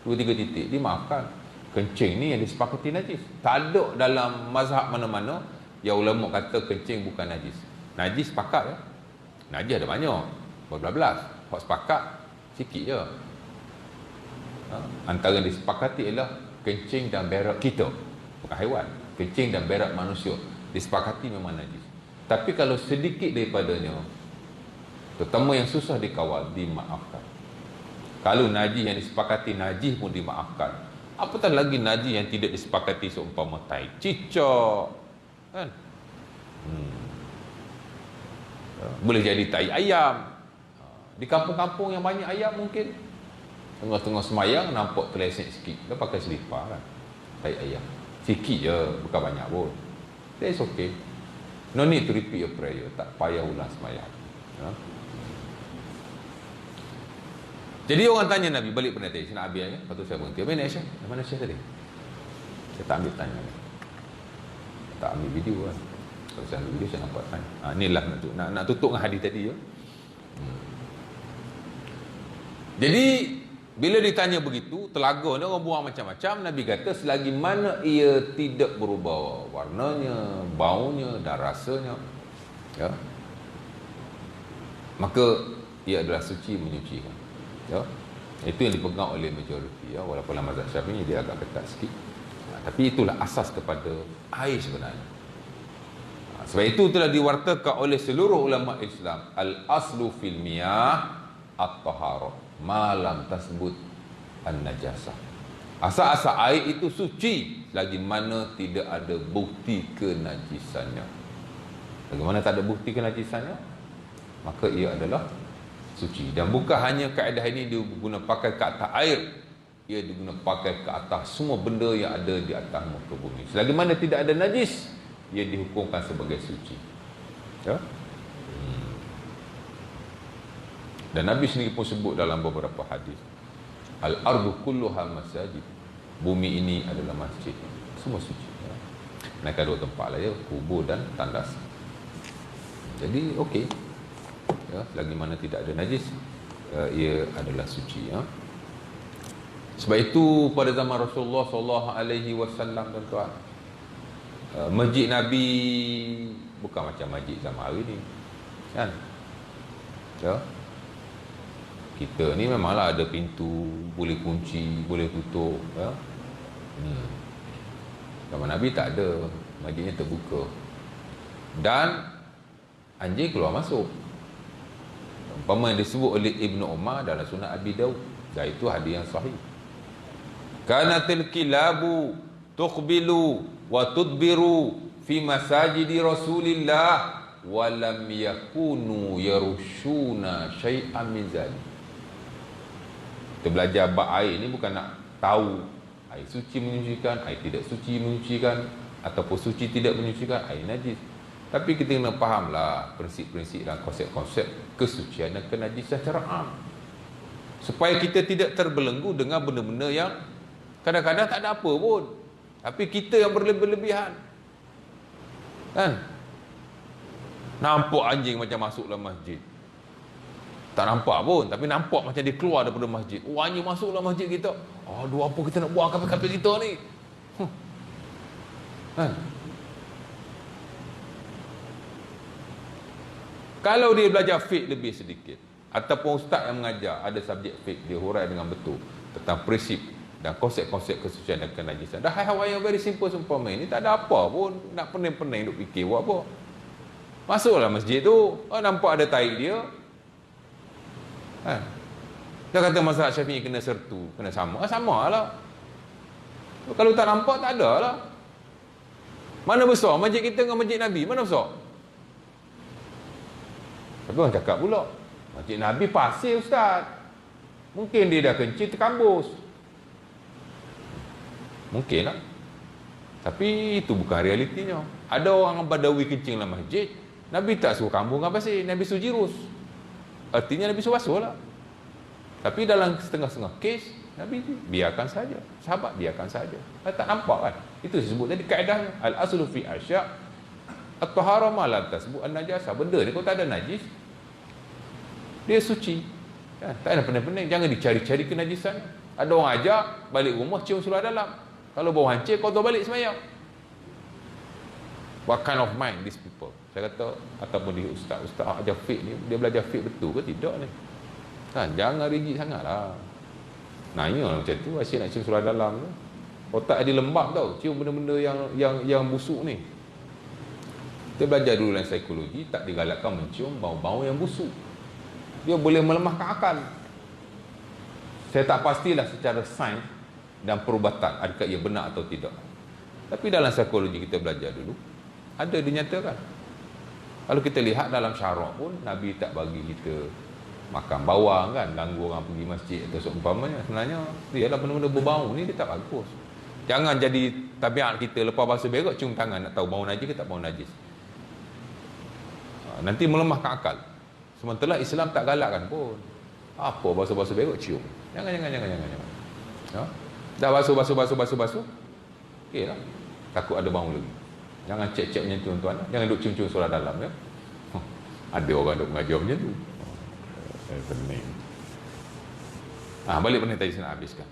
2-3 titik, dimaafkan. Kencing ni yang disepakati najis. Tak ada dalam mazhab mana-mana yang ulama kata kencing bukan najis. Najis sepakat ya. Najis ada banyak, berbelas-belas. Hak sepakat sikit je. Antara yang disepakati ialah kencing dan berak kita, bukan haiwan. Kencing dan berak manusia disepakati memang najis. Tapi kalau sedikit daripadanya, terutama yang susah dikawal, dimaafkan. Kalau najis yang disepakati najis pun dimaafkan, apatah lagi najis yang tidak disepakati seumpama tai cicak kan. Boleh jadi tai ayam. Di kampung-kampung yang banyak ayam, mungkin tengah-tengah semayang nampak terlesek sikit, dia pakai selipar kan, tai ayam sikit je, bukan banyak pun. That's okay. No need to repeat your prayer. Tak payah ulang semayang. Jadi orang tanya Nabi, balik pada tadi, saya nak habis ya. Lepas tu saya berhenti. Mana Syekh? Mana Syekh tadi? Saya tak ambil tanya. Tak ambil video kan. Kalau saya ambil video, saya nampak tanya. Inilah nak tutup dengan hadis tadi ya. Jadi bila ditanya begitu, telaga ni orang buang macam-macam. Nabi kata selagi mana ia tidak berubah warnanya, baunya dan rasanya, ya, maka ia adalah suci, menyucikan. Ya, itu yang dipegang oleh majoriti ya, walaupun dalam mazhab Syafi'i dia agak ketat sikit. Tapi itulah asas kepada air sebenarnya. Sebab itu telah diwartakan oleh seluruh ulama Islam, al-aslu fil miyah at-taharah malam tasbut an-najasah. Asal-asal air itu suci selagi mana tidak ada bukti kenajisannya. Bagaimana tak ada bukti kenajisannya, maka ia adalah suci. Dan bukan hanya kaedah ini diguna pakai ke atas air, ia diguna pakai ke atas semua benda yang ada di atas muka bumi. Selagi mana tidak ada najis, ia dihukumkan sebagai suci. Ya. Dan Nabi sendiri pun sebut dalam beberapa hadis, al-ardu kulluha masajid. Bumi ini adalah masjid, semua suci. Ya. Mereka dua tempat lah ya, kubur dan tandas. Jadi okey. Ya, selagi mana tidak ada najis, ia adalah suci ya. Sebab itu pada zaman Rasulullah SAW, tuan-tuan, masjid Nabi bukan macam masjid zaman hari ni kan. Ya. Kita ni memanglah ada pintu, boleh kunci, boleh tutup ya. Zaman Nabi tak ada, masjidnya terbuka. Dan anjing keluar masuk. Umpama yang disebut oleh Ibnu Umar dalam Sunan Abi Daud, dan itu hadis yang sahih. Kanatil kilabu tuqbilu wa tudbiru fi masajidi Rasulillah wa lam yakunu yarushuna syai'an min zalik. Kita belajar bab air ni bukan nak tahu air suci menyucikan, air tidak suci menyucikan, ataupun suci tidak menyucikan, air najis. Tapi kita kena fahamlah prinsip-prinsip dan konsep-konsep kesucian dan kenajisan secara am, supaya kita tidak terbelenggu dengan benda-benda yang kadang-kadang tak ada apa pun, tapi kita yang berlebihan. Kan? Nampak anjing macam masuk dalam masjid. Tak nampak pun, tapi nampak macam dia keluar daripada masjid. Oh, anjing masuk dalam masjid kita. Aduh, apa kita nak buang kapal-kapal kita ni? Kan? Kalau dia belajar fiqh lebih sedikit, ataupun ustaz yang mengajar ada subjek fiqh, dia hurai dengan betul tentang prinsip dan konsep-konsep kesucian dan kenajisan. Dah hal-hal yang very simple seumpama ini, tak ada apa pun nak pening-pening duk fikir buat apa. Masuklah masjid tu, nampak ada tahi dia. Dia kata mazhab Syafi'i kena sertu, kena sama. Sama lah. Kalau tak nampak, tak ada lah. Mana besar masjid kita dengan masjid Nabi? Mana besar? Tapi orang cakap pula, masjid Nabi pasir ustaz. Mungkin dia dah kencing terkambus. Mungkin lah. Tapi itu bukan realitinya. Ada orang Badawi kencing dalam masjid, Nabi tak suruh kambung dengan pasir, Nabi suruh jirus. Artinya Nabi suruh basuh lah. Tapi dalam setengah-setengah kes, Nabi biarkan saja. Sahabat biarkan saja. Tak nampak kan? Itu disebut tadi kaedahnya. Al-aslu fi asya' at-tahara ma lam tasbu an-najasah. Benda ni kalau tak ada najis, dia suci. Tak ada pening-pening. Jangan dicari-cari kenajisan. Ada orang ajak balik rumah cium seluar dalam. Kalau bau hancur, kau tahu balik semayang. What kind of mind these people? Saya kata, ataupun dia ustaz ajar fiqh ni, dia belajar fiqh betul ke tidak ni? Kan, jangan rigid sangatlah. Nanya lah macam tu, asyik nak cium seluar dalam tu. Otak dia lembab tau, cium benda-benda yang busuk ni. Kita belajar dulu dalam psikologi, tak digalakkan mencium bau-bau yang busuk. Dia boleh melemahkan akal. Saya tak pastilah secara sains dan perubatan adakah ia benar atau tidak. Tapi dalam psikologi kita belajar dulu, ada dinyatakan. Kalau kita lihat dalam syarak pun, Nabi tak bagi kita makan bawang kan, ganggu orang pergi masjid atau seumpamanya. Sebenarnya dia lah benda-benda berbau ni dia tak bagus. Jangan jadi tabiat kita lepas basuh berak cium tangan nak tahu bau najis ke tak bau najis. Nanti melemahkan akal. Sementara Islam tak galakkan pun. Apa basuh-basuh berak cium. Jangan. Dah basuh. Okey lah. Takut ada bau lagi. Jangan cek-cek macam tu tuan-tuan. Jangan duk cium-cium suara dalam ya. Ada orang duk mengajar macam tu. Pening. Balik pada tadi saya nak habiskan.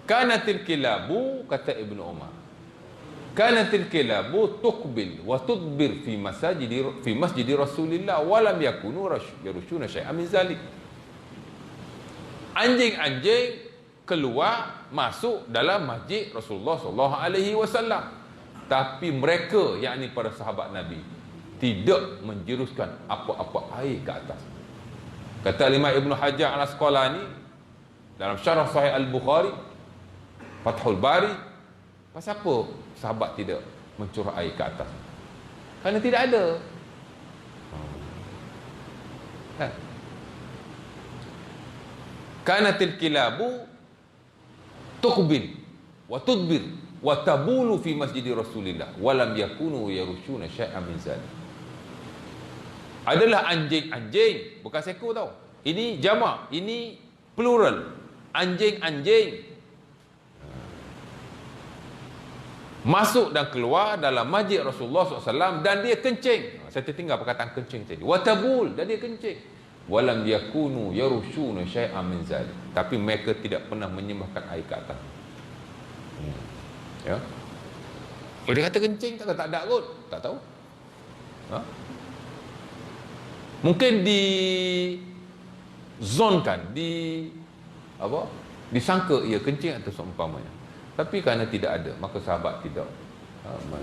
Kanatil kilabu, kata Ibnu Umar. Kanatil kilabu tuqbil wa tudbir fi masjid Rasulillah wa lam yakunu yarushuna syai'an min zalik. Anjing-anjing keluar masuk dalam masjid Rasulullah sallallahu alaihi wasallam, tapi mereka, yakni para sahabat Nabi, tidak menjeruskan apa-apa air ke atas. Kata Imam Ibnu Hajar Al-Asqalani dalam Syarah Sahih Al-Bukhari, Fathul Bari, pasal apa sahabat tidak mencurah air ke atas? Kerana tidak ada. Kanatil kilabu tuqbil wa tudbir wa tabulu fi masjid Rasulillah wa lam yakunu yarushuna syai'an min zalik. Adalah anjing-anjing, bukan seekor tau. Ini jamak, ini plural. Anjing-anjing masuk dan keluar dalam masjid Rasulullah SAW dan dia kencing. Saya tertinggal perkataan kencing tadi. Watabul, dan dia kencing. Walam yakunu yarushuna syai'an min zalik. Tapi mereka tidak pernah menyembahkan air ke atas. Ya. Oh, dia kata kencing, tak ada kot. Tak tahu. Mungkin di zonkan, disangka ia kencing atau seumpamanya. Tapi kerana tidak ada, maka sahabat tidak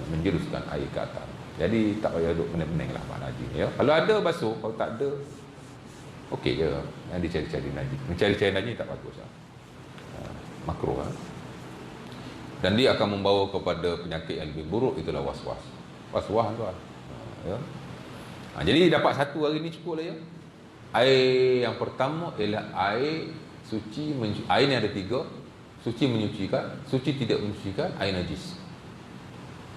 menjeruskan air ke atas. Jadi tak payah duduk pening-pening lah Pak Najib ya. Kalau ada basuh, kalau tak ada okey je. Yang dicari-cari najis. Mencari-cari najis tak bagus lah. Makruh lah. Dan dia akan membawa kepada penyakit yang lebih buruk, itulah was-was. Was-was tu lah. Ya. Jadi dapat satu hari ni cukup lah ya. Air yang pertama ialah air air ni ada 3. Suci menyucikan, suci tidak menyucikan, air najis.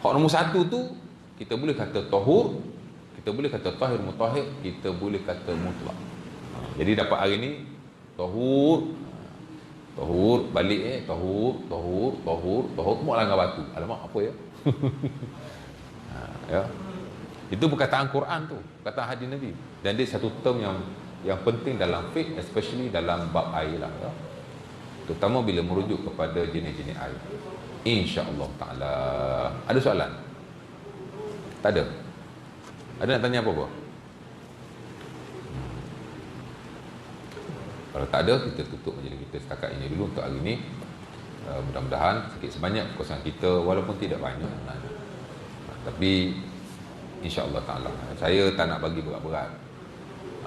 Hak nombor 1 tu kita boleh kata tahur, kita boleh kata tahir mutahhir, kita boleh kata mutlak. Jadi dapat hari ni tahur balik tahur mau langgar batu. Alamak, apa ya? Ya. Itu perkataan Quran tu, perkataan hadis Nabi. Dan dia satu term yang penting dalam fiqh, especially dalam bab air lah, ya. Terutama bila merujuk kepada jenis-jenis air. InsyaAllah ta'ala. Ada soalan? Tak ada? Ada nak tanya apa-apa? Kalau tak ada, kita tutup majlis kita setakat ini dulu untuk hari ini. Mudah-mudahan sikit sebanyak kekosongan kita, walaupun tidak banyak, tapi insya-Allah ta'ala saya tak nak bagi berat-berat,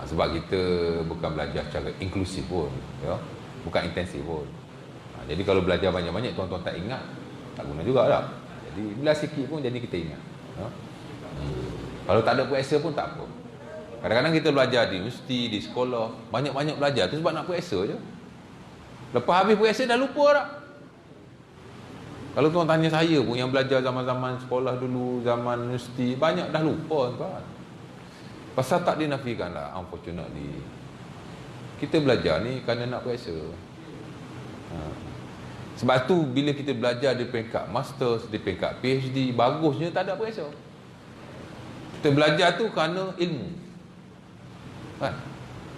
sebab kita bukan belajar secara inklusif pun, ya? Bukan intensif pun. Jadi kalau belajar banyak-banyak tuan-tuan tak ingat, tak guna juga tak. Jadi bila sikit pun jadi kita ingat, ya? Kalau tak ada puasa pun tak apa. Kadang-kadang kita belajar di universiti, di sekolah, banyak-banyak belajar tu sebab nak puasa je. Lepas habis puasa dah lupa tak? Kalau tuan tanya saya pun yang belajar zaman-zaman sekolah dulu, zaman universiti, banyak dah lupa kan. Pasal tak dinafikan lah, unfortunately. Kita belajar ni kerana nak puasa. Sebab tu bila kita belajar di peringkat masters, di peringkat PhD, bagusnya tak ada puasa. Kita belajar tu kerana ilmu. Kan?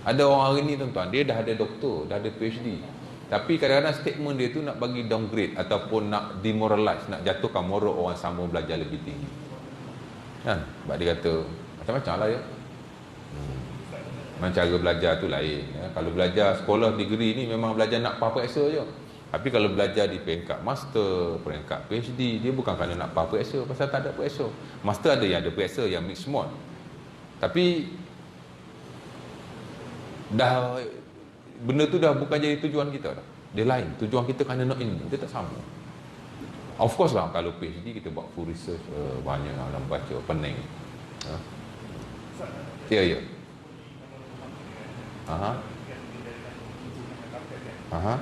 Ada orang hari ni tuan-tuan, dia dah ada doktor, dah ada PhD, tapi kadang-kadang statement dia tu nak bagi downgrade ataupun nak demoralize, nak jatuhkan moral orang sama belajar lebih tinggi. Kan? Sebab dia kata macam-macam lah ya. Memang cara belajar tu lain, ya. Kalau belajar sekolah degree ni memang belajar nak periksa je. Tapi kalau belajar di peringkat master, peringkat PhD, dia bukan kerana nak periksa, pasal tak ada periksa. Master ada yang ada periksa, yang mix mod. Tapi dah benda tu dah bukan jadi tujuan kita dah. Dia lain. Tujuan kita kerana nak ilmu, dia tak sama. Of course lah, kalau PhD kita buat full research, banyak dalam baca, pening. Ya, ya. Aha. Aha.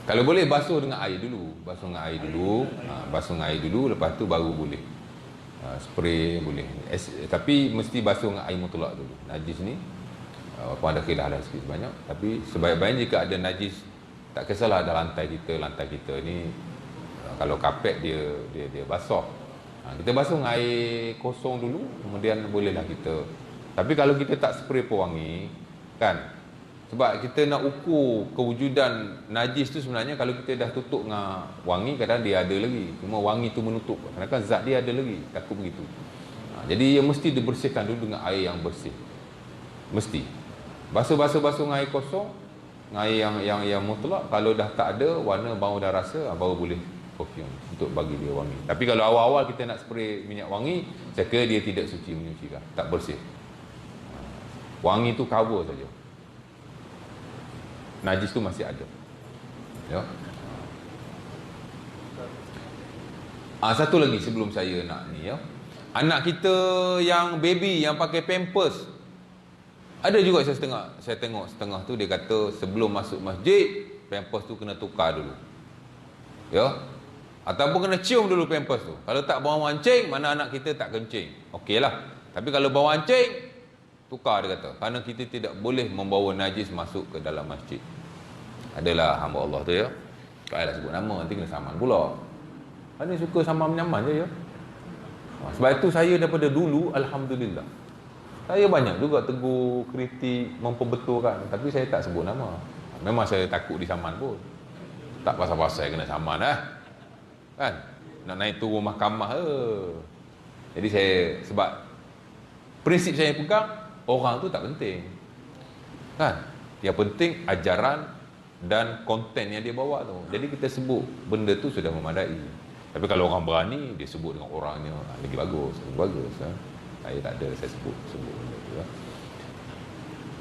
Kalau boleh basuh dengan air dulu, basuh dengan air dulu, lepas tu baru boleh spray boleh. Tapi mesti basuh dengan air mutlak dulu. Najis ni walaupun ada khilaf dah sikit banyak, tapi sebaik-baiknya jika ada najis, tak kisahlah ada lantai kita ni, kalau kapet dia basah, kita basuh dengan air kosong dulu, kemudian bolehlah kita. Tapi kalau kita tak spray pewangi kan, sebab kita nak ukur kewujudan najis tu sebenarnya, kalau kita dah tutup dengan wangi, kadang dia ada lagi, cuma wangi tu menutup, kerana kan zat dia ada lagi, takut begitu. Jadi mesti dibersihkan dulu dengan air yang bersih. Mesti basuh dengan air kosong, dengan air yang mutlak. Kalau dah tak ada warna, bau dah rasa, baru boleh perfume untuk bagi dia wangi. Tapi kalau awal-awal kita nak spray minyak wangi, saya kira dia tidak suci menyucikan, tak bersih. Wangi tu cover saja, najis tu masih ada, ya. Satu lagi sebelum saya nak ni, ya. Anak kita yang baby yang pakai pampers, ada juga saya tengok setengah tu dia kata sebelum masuk masjid pampers tu kena tukar dulu, ya, ataupun kena cium dulu pampers tu. Kalau tak bau mancing, mana anak kita tak kencing, okeylah. Tapi kalau bau mancing, tukar dia kata, kerana kita tidak boleh membawa najis masuk ke dalam masjid. Adalah hamba Allah tu, ya, tak payahlah sebut nama, nanti kena saman pula. Ada suka saman-nyaman je, ya. Sebab itu saya daripada dulu, alhamdulillah, saya banyak juga tegur, kritik, memperbetulkan, tapi saya tak sebut nama. Memang saya takut disaman pun, tak pasal-pasal kena saman kan, nak naik turun mahkamah Jadi saya, sebab prinsip saya pegang, orang tu tak penting kan, yang penting ajaran dan konten yang dia bawa tu. Jadi kita sebut benda tu sudah memadai. Tapi kalau orang berani, dia sebut dengan orangnya, lagi bagus, Saya tak ada, saya sebut benda tu, ya.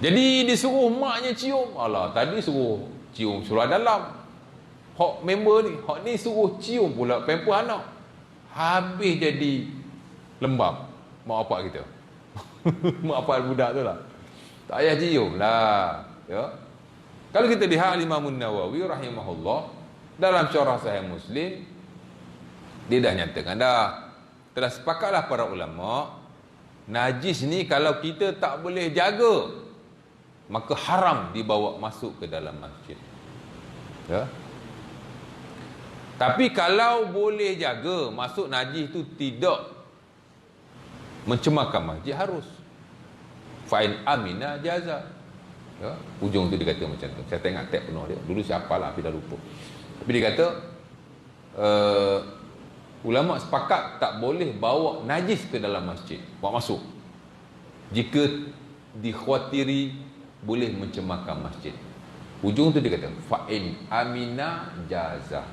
Jadi disuruh maknya cium, alah, tadi suruh cium surah dalam, hak member ni, hak ni suruh cium pula pamper anak. habis jadi lembab mak bapak kita. Mak bapak budak tu lah. Tak payah cium lah. Ya. Kalau kita lihat Imam Nawawi rahimahullah dalam syarah Sahih Muslim, dia dah nyatakan dah. Telah sepakatlah para ulama, najis ni kalau kita tak boleh jaga, maka haram dibawa masuk ke dalam masjid. Ya. Tapi kalau boleh jaga, maksud najis tu tidak mencemarkan masjid, harus. Fa'in amina jaza. Ya. Ujung tu dia kata macam tu. Saya tengok tag penuh dia. Dulu saya hafal lah, tapi dah lupa. Tapi dia kata ulama sepakat tak boleh bawa najis ke dalam masjid, bawa masuk, jika dikhawatiri boleh mencemarkan masjid. Ujung tu dia kata fa'in amina jaza.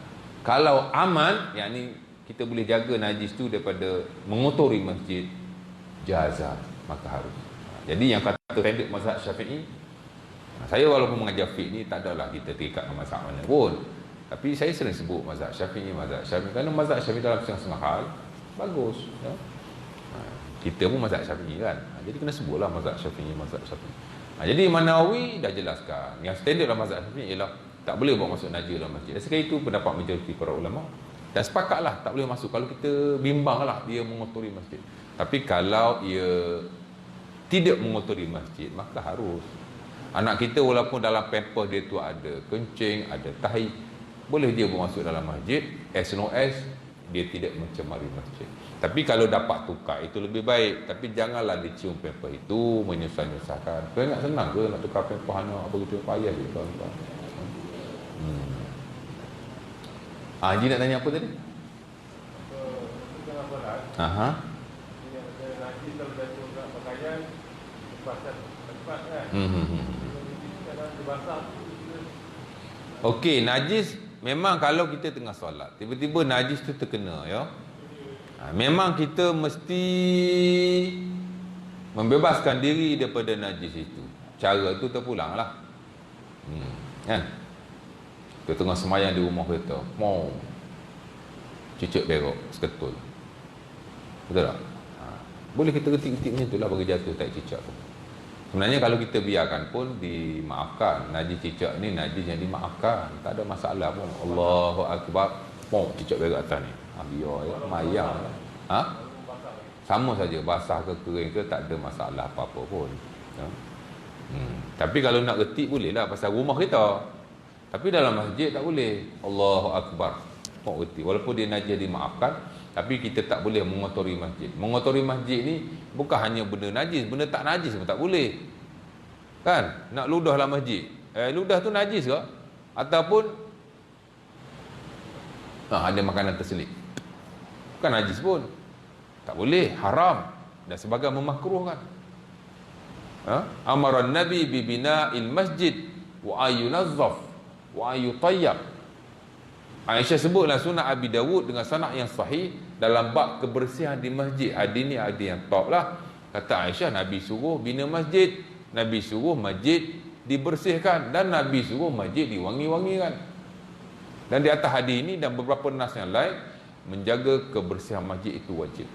Kalau aman, yakni kita boleh jaga najis tu daripada mengotori masjid, jaza, maka harus. Jadi yang kata standard mazhab Syafi'i, saya walaupun mengajar fiqh ni tak adalah kita terikat dengan mazhab mana pun, tapi saya sering sebut mazhab Syafi'i kerana mazhab Syafi'i dalam setengah-setengah hal bagus, ya. Kita pun mazhab Syafi'i kan, jadi kena sebutlah mazhab Syafi'i. Jadi Imam Nawawi dah jelaskan yang standard dalam mazhab Syafi'i ialah tak boleh bawa masuk najis dalam masjid. Dan sekali itu pendapat majoriti para ulama, dan sepakatlah tak boleh masuk. Kalau kita bimbanglah dia mengotori masjid, tapi kalau ia tidak mengotori masjid, maka harus. Anak kita walaupun dalam pampers dia tu ada kencing, ada tahi, boleh dia masuk dalam masjid, as long as dia tidak mencemari masjid. Tapi kalau dapat tukar itu lebih baik. Tapi janganlah dicium pampers itu, menyusah-nyusahkan. Kau ingat senang ke nak tukar pampers anak apa gitu, payah je tuan-tuan. Haji nak tanya apa tadi? Aha. Okey, najis memang kalau kita tengah solat, tiba-tiba najis tu terkena, ya. Memang kita mesti membebaskan diri daripada najis itu. Cara tu terpulanglah. Kan? Kita tengah semayang di rumah kita, mau cicak berok seketul, betul tak? Boleh kita ketik-ketik macam tu lah bagi jatuh tak cicak tu. Sebenarnya kalau kita biarkan pun dimaafkan. Najis cicak ni najis yang dimaafkan, tak ada masalah pun. Allahu Akbar, mau cicak berok atas ni, biar ya, mayang. Sama saja, basah ke kering ke, tak ada masalah apa-apa pun, ya? Tapi kalau nak ketik boleh lah pasal rumah kita. Tapi dalam masjid tak boleh. Allahu Akbar, mau ketik. Walaupun dia najis dimaafkan, tapi kita tak boleh mengotori masjid. Mengotori masjid ni bukan hanya benda najis, benda tak najis pun tak boleh. Kan? Nak ludah dalam masjid, ludah tu najis ke? Ataupun ada makanan terselit, bukan najis pun, tak boleh, haram dan sebagainya, memakruhkan. Amaran Nabi bi bina'il masjid wa ayunazzaf wa ayutayyab. Aisyah sebutlah sunat Abi Dawud dengan sanad yang sahih dalam bab kebersihan di masjid. Hadis ni hadis yang top lah. Kata Aisyah, Nabi suruh bina masjid, Nabi suruh masjid dibersihkan, dan Nabi suruh masjid diwangi-wangikan. Dan di atas hadis ini dan beberapa nas yang lain, menjaga kebersihan masjid itu wajib.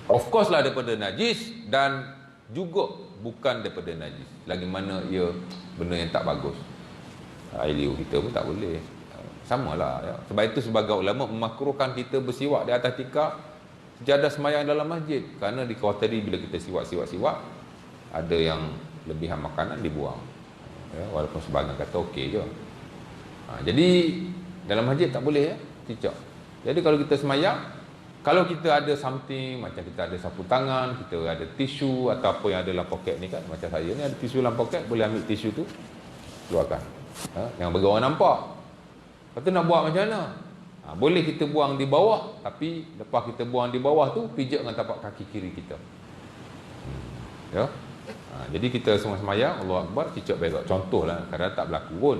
Of course lah daripada najis, dan juga bukan daripada najis. Lagi mana ia benda yang tak bagus, air liur kita pun tak boleh. Samalah, ya. Sebab itu sebagai ulama memakruhkan kita bersiwak di atas tikar sejadah semayang dalam masjid, kerana dikhawatiri bila kita siwak, ada yang lebihan makanan dibuang, ya, walaupun sebagian kata okey je. Jadi dalam masjid tak boleh, ya, cicak. Jadi kalau kita semayang, kalau kita ada something, macam kita ada sapu tangan, kita ada tisu atau apa yang ada dalam poket ni kan, macam saya ni ada tisu dalam poket, boleh ambil tisu tu, keluarkan, jangan bagi orang nampak. Lepas tu nak buat macam mana? Boleh kita buang di bawah, tapi lepas kita buang di bawah tu, pijak dengan tapak kaki kiri kita, ya. Jadi kita semua semayang, Allahu Akbar, cicak berak. Contohlah, kadang-kadang tak berlaku pun.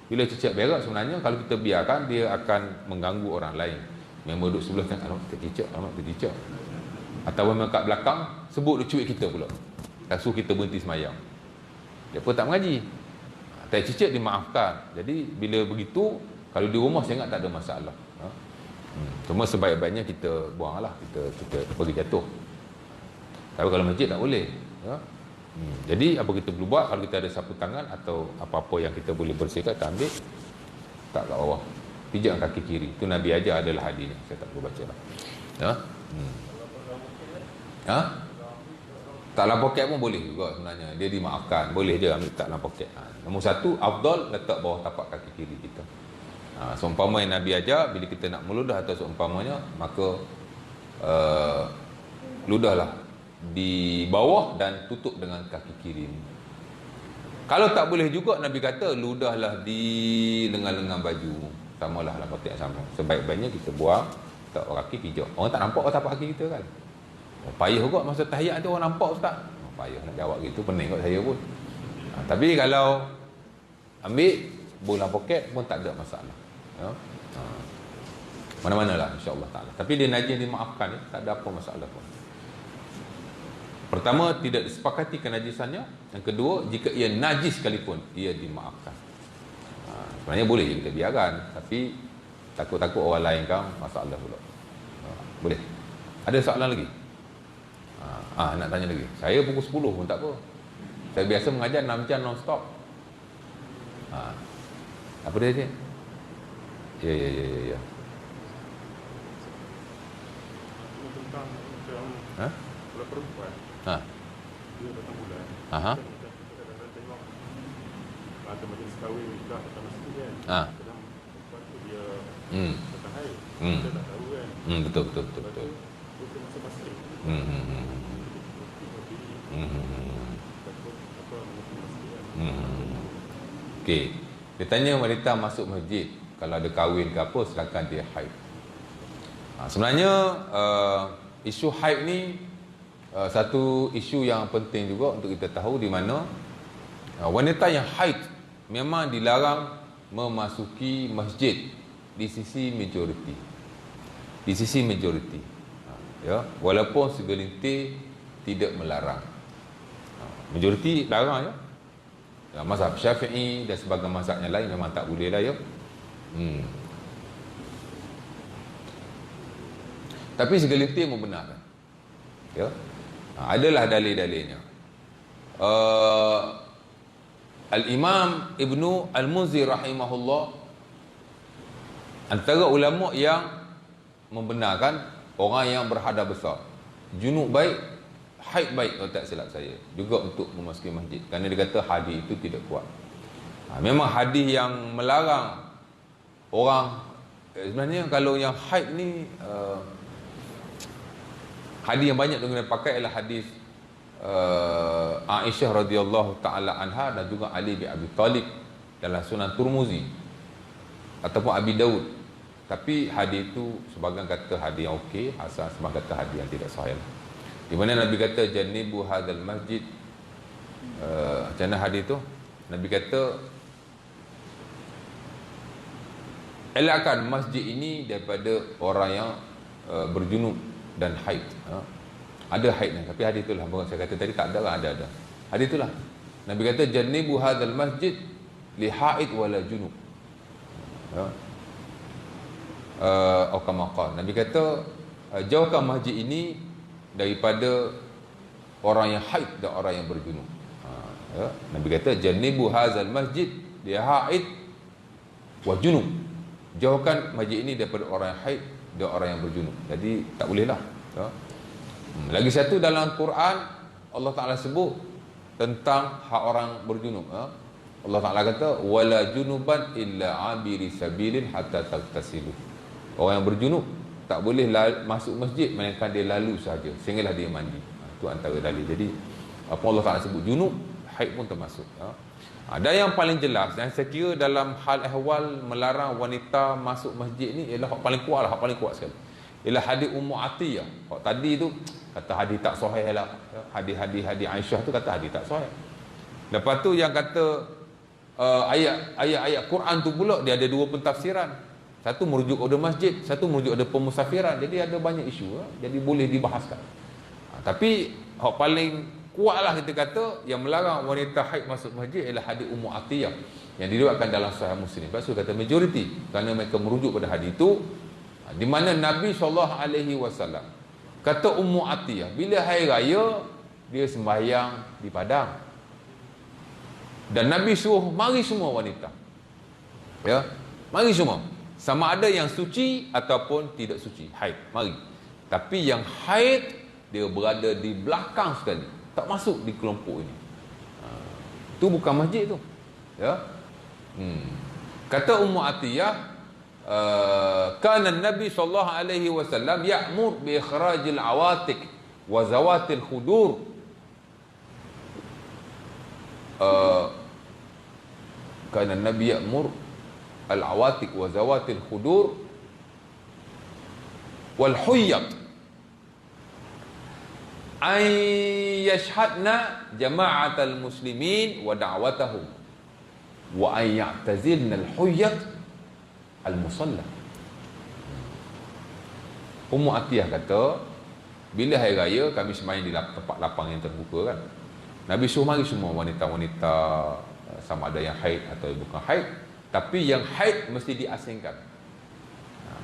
Bila cicak berak, sebenarnya kalau kita biarkan, dia akan mengganggu orang lain. Memang duduk sebelah kan, alamak tercicak, atau memang kat belakang sebut dia cuik kita pula, tak suruh kita berhenti semayang. Dia pun tak mengaji. Tak cicak dimaafkan. Jadi bila begitu, kalau di rumah saya ingat tak ada masalah. Cuma sebaik-baiknya kita buanglah, kita bagi jatuh. Tapi kalau masjid tak boleh, ya. Jadi apa kita perlu buat? Kalau kita ada sapu tangan atau apa-apa yang kita boleh bersihkan, kita ambil, tak kat bawah, pijak kaki kiri. Itu Nabi ajar, adalah hadis ni, saya tak perlu baca lah, ya. Ha? Tak dalam poket pun boleh juga sebenarnya, dia dimaafkan, boleh je ambil tak dalam poket. Nombor satu, afdal letak bawah tapak kaki kiri kita. Seumpama yang Nabi ajar, bila kita nak meludah atau seumpamanya, maka ludahlah di bawah dan tutup dengan kaki kiri. Kalau tak boleh juga, Nabi kata ludahlah di lengan-lengan baju. Samalah dalam konteks yang sama. Sebaik-baiknya kita buang, tak kaki pijak. Orang tak nampak tapak kaki kita kan. Payah juga masa tahiyat tu orang nampak ustaz. Payah nak jawab gitu, pening kot saya pun. Tapi kalau ambil bola poket pun tak ada masalah, ya. Mana-mana lah insya-Allah taala. Tapi dia najis dimaafkan, ya, tak ada apa masalah pun. Pertama, tidak disepakati kenajisannya. Yang kedua, jika ia najis sekalipun, ia dimaafkan. Sebenarnya boleh je kita biarkan, tapi takut-takut orang lain kan masalah pula. Boleh. Ada soalan lagi? Nak tanya lagi. Saya pukul 10 pun tak apa. Saya biasa mengajar 6 jam non-stop. Apa dia? Ya. Tentang kalau perempuan dia datang bulan, kita tengok ada majlis kahwin nikah atau masjid kan, kadang perempuan tu dia datang haid, kita tak tahu kan. Betul. Itu masa masjid. Okey. Dia tanya wanita masuk masjid, kalau ada kahwin ke apa, silakan dia haid. Sebenarnya isu haid ni satu isu yang penting juga untuk kita tahu, di mana wanita yang haid memang dilarang memasuki masjid di sisi majoriti. Di sisi majoriti. Ya, walaupun segelintir tidak melarang. Majoriti larang, ya. Mazhab Syafi'i dan sebagainya mazhab yang lain memang tak boleh lah, ya. Tapi segelintir membenarkan, ya. Adalah dalil-dalilnya. Al-Imam Ibnu Al-Munzir rahimahullah, antara ulama yang membenarkan orang yang berhadas besar, junub baik, haid baik, kalau tak silap saya, juga untuk memasuki masjid, kerana dia kata hadis itu tidak kuat. Memang hadis yang melarang orang, sebenarnya kalau yang haid ni hadis yang banyak yang pakai ialah hadis Aisyah radhiyallahu taala anha dan juga Ali bin Abi Talib dalam Sunan Tirmizi ataupun Abi Daud. Tapi hadis itu sebahagian kata hadis yang okey, hasan, sebahagian kata hadis yang tidak sahih. Di mana Nabi kata janibu hadzal masjid, macam mana hadis tu? Nabi kata elakkan masjid ini daripada orang yang berjunub dan haid. Ada haid ni, tapi hadis itulah bukan saya kata tadi tak ada lah, ada. Hadis itulah. Nabi kata janibu hadzal masjid li haid wala junub. Nabi kata jauhkan masjid ini daripada orang yang haid dan orang yang berjunub. Nabi kata janibu hadzal masjid li haid wa junub. Jauhkan masjid ini daripada orang yang haid dan orang yang berjunub. Jadi tak boleh lah, ya. Lagi satu dalam Quran Allah Ta'ala sebut tentang hak orang berjunub, ya. Allah Ta'ala kata wala junuban illa abiri sabilin hatta tagtasilu. Orang yang berjunub tak boleh masuk masjid melainkan dia lalu sahaja sehinggalah dia mandi. Itu antara dalil. Jadi apa Allah Ta'ala sebut junub, haid pun termasuk, ya. Dan yang paling jelas, dan saya kira dalam hal ehwal melarang wanita masuk masjid ni ialah hak paling kuat lah, hak paling kuat sekali, ialah hadis Ummu Atiyah. Hak tadi tu kata hadis tak sahih lah, hadis Aisyah tu kata hadis tak sahih. Lepas tu yang kata ayat-ayat Quran tu pula dia ada dua pentafsiran. Satu merujuk kepada masjid, satu merujuk kepada pemusafiran. Jadi ada banyak isu, jadi boleh dibahaskan. Tapi hak paling kuatlah kita kata yang melarang wanita haid masuk masjid ialah hadis Ummu Atiyah yang diriwayatkan dalam Sahih Muslim. Lepas tu kata majoriti, kerana mereka merujuk pada hadis itu, Di mana Nabi SAW kata Ummu Atiyah, bila hari raya dia sembahyang di padang. Dan Nabi suruh mari semua wanita. Ya, mari semua. Sama ada yang suci ataupun tidak suci, haid, mari. Tapi yang haid dia berada di belakang sekali, tak masuk di kelompok ini. Itu bukan masjid tu. Ya. Kata Ummu Atiyah, kana Nabi sallallahu alaihi wasallam ya'mur bi ikhrajil awatik wa zawatil khudur. Kana Nabi ya'mur al awatik wa zawatil khudur wal huyyat an yashhadna jama'atal muslimin wa da'watahum wa an ya'tazilna al-huyyat al-musalla. Ummu Atiyah kata, bila hari raya kami sembahyang di tempat lapang yang terbuka kan, Nabi suruh mari semua wanita-wanita, sama ada yang haid atau bukan haid, tapi yang haid mesti diasingkan.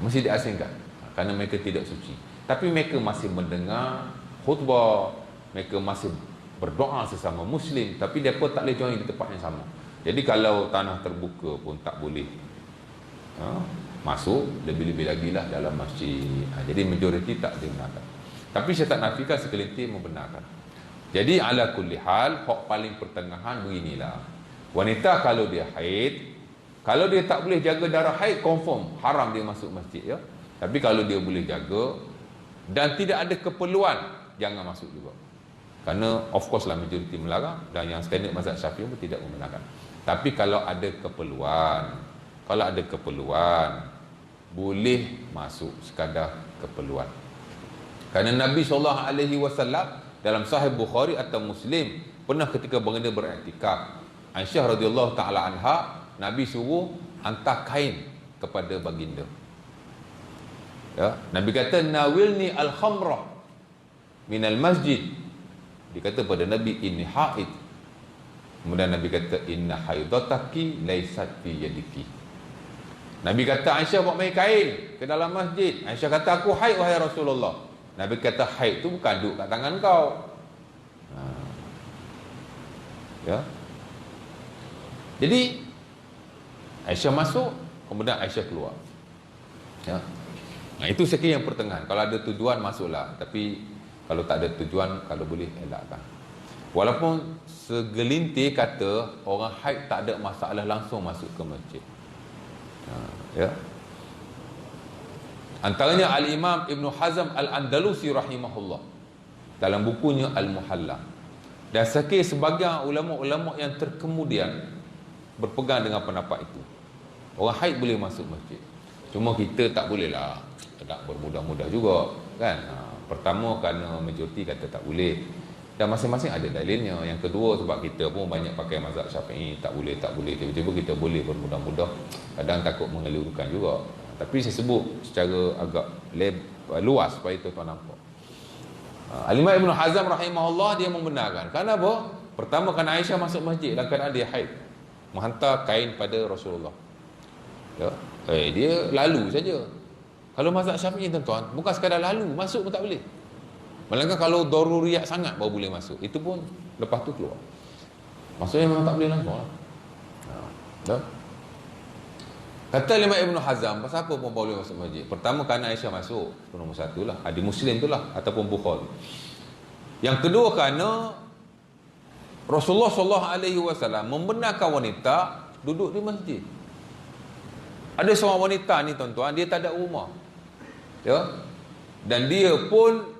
Mesti diasingkan kerana mereka tidak suci. Tapi mereka masih mendengar khutbah, mereka masih berdoa sesama Muslim, tapi mereka tak boleh join di tempat yang sama. Jadi kalau tanah terbuka pun tak boleh masuk, lebih-lebih lagi lah dalam masjid. Jadi majoriti tak dibenarkan. Tapi saya tak nafikan sekelintir membenarkan. Jadi ala kulli hal, hak paling pertengahan beginilah. Wanita kalau dia haid, kalau dia tak boleh jaga darah haid, confirm haram dia masuk masjid, ya. Tapi kalau dia boleh jaga dan tidak ada keperluan, jangan masuk juga. Kerana of course lah majoriti melarang, dan yang standard mazhab Syafi'i pun tidak membenarkan. Tapi kalau ada keperluan, boleh masuk sekadar keperluan. Kerana Nabi SAW dalam Sahih Bukhari atau Muslim pernah ketika baginda beriktikaf, Aisyah radhiyallahu taala anha, Nabi suruh hantar kain kepada baginda. Ya, Nabi kata nawilni al-khamrah minal masjid. Dia kata pada Nabi, inni haid. Kemudian Nabi kata, inna haidataki laysat fi yadiki. Nabi kata, Aisyah bawa main kain ke dalam masjid. Aisyah kata, aku haid wahai Rasulullah. Nabi kata, haid tu bukan duduk kat tangan kau. Ya. Jadi Aisyah masuk, kemudian Aisyah keluar. Ya. Nah, itu sekiranya yang pertengahan. Kalau ada tujuan, masuklah. Tapi kalau tak ada tujuan, kalau boleh elakkan. Walaupun segelintir kata orang haid tak ada masalah langsung masuk ke masjid. Ya. Antaranya Al-Imam Ibn Hazm Al-Andalusi rahimahullah dalam bukunya Al-Muhalla. Dan sebagian ulama-ulama yang terkemudian berpegang dengan pendapat itu. Orang haid boleh masuk masjid. Cuma kita tak boleh lah, tak bermudah-mudah juga kan. Pertama kerana majoriti kata tak boleh, dan masing-masing ada dalilnya. Yang kedua sebab kita pun banyak pakai mazhab Syafi'i, tak boleh, tiba-tiba kita boleh bermudah-mudah, kadang takut mengelirukan juga. Tapi saya sebut secara agak luas supaya tuan nampak. Al-Imam Ibn Hazm rahimahullah dia membenarkan. Kenapa? Pertama kerana Aisyah masuk masjid dalam keadaan dia haid, menghantar kain pada Rasulullah. Ya. Dia lalu saja. Kalau mazhab Syafi'i tuan-tuan, bukan sekadar lalu, masuk pun tak boleh. Melainkan kalau daruriyat sangat baru boleh masuk. Itu pun lepas tu keluar. Maksudnya memang tak boleh langsung lah. Ya. Kata Imam Ibn Hazm, pasal apa pun boleh masuk masjid? Pertama kerana Aisyah masuk, itu nombor satu lah. Hadis Muslim tu lah, ataupun Bukhari. Yang kedua kerana Rasulullah SAW membenarkan wanita duduk di masjid. Ada seorang wanita ni tuan-tuan, dia tak ada rumah. Ya. Dan dia pun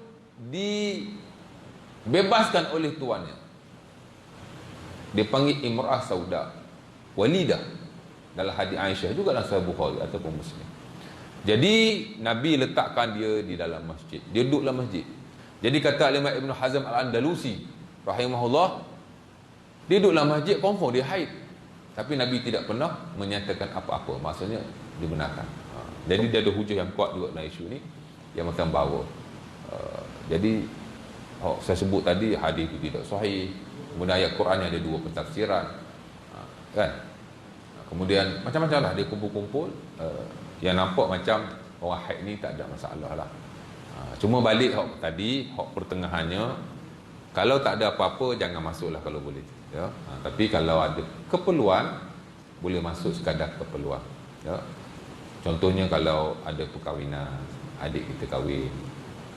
dibebaskan oleh tuannya. Dia panggil Imra'ah Sauda, Walidah. Dalam hadis Aisyah juga dalam Sahih Bukhari ataupun Muslim. Jadi Nabi letakkan dia di dalam masjid. Dia duduk dalam masjid. Jadi kata Imam Ibn Hazm Al-Andalusi rahimahullah, dia duduk dalam masjid, confirm dia haid. Tapi Nabi tidak pernah menyatakan apa-apa. Maksudnya dibenarkan. Jadi dia ada hujah yang kuat juga dalam isu ni, yang macam bawa. Jadi saya sebut tadi hadis itu tidak sahih. Kemudian ayat Quran yang ada dua pentafsiran. Kan? Kemudian macam-macam lah dia kumpul-kumpul, yang nampak macam orang haid ni tak ada masalah lah. Cuma balik hok tadi, hok pertengahannya, kalau tak ada apa-apa jangan masuklah kalau boleh, ya. Tapi kalau ada keperluan boleh masuk sekadar keperluan, ya. Contohnya kalau ada perkahwinan, adik kita kahwin,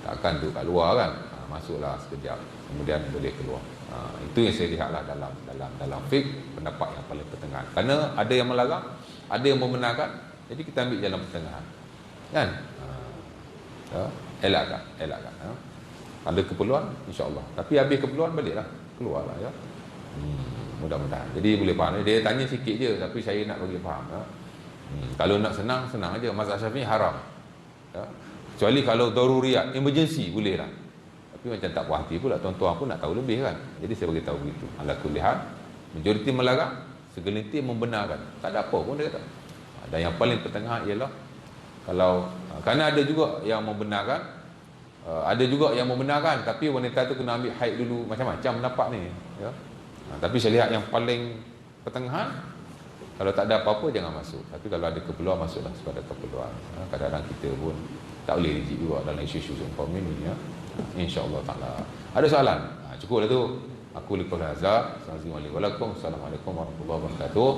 takkan tu kat luar kan, masuklah sekejap kemudian boleh keluar. Itu yang saya lihatlah dalam fiqh, pendapat yang paling pertengahan. Kerana ada yang melarang, ada yang membenarkan, jadi kita ambil jalan pertengahan, kan? Ya, elakkan. Ada keperluan, insya-Allah. Tapi habis keperluan baliklah, keluarlah, ya. Mudah-mudahan. Jadi boleh faham. Dia tanya sikit je, tapi saya nak bagi faham, ya. Kalau nak senang aja. Mazhab Syafi'i haram, ya. Kecuali kalau daruriyat, emergency, boleh lah. Tapi macam tak puas hati pula, tuan-tuan pun nak tahu lebih kan. Jadi saya bagi tahu begitu. Ala kulli hal, majoriti melarang, segelintir membenarkan. Tak ada apa pun dia kata. Dan yang paling pertengahan ialah kalau, kerana ada juga yang membenarkan, ada juga yang membenarkan, tapi wanita tu kena ambil haid dulu, macam-macam pendapat ni, ya. Tapi saya lihat yang paling pertengahan, kalau tak ada apa-apa jangan masuk. Tapi kalau ada keperluan, masuklah sekadar keperluan. Kadang-kadang kita pun tak boleh rigid juga dalam isu-isu seumpama ini, ya. InsyaAllah ta'ala. Ada soalan? Cukuplah tu. Aku liqul hazar. Assalamualaikum warahmatullahi wabarakatuh.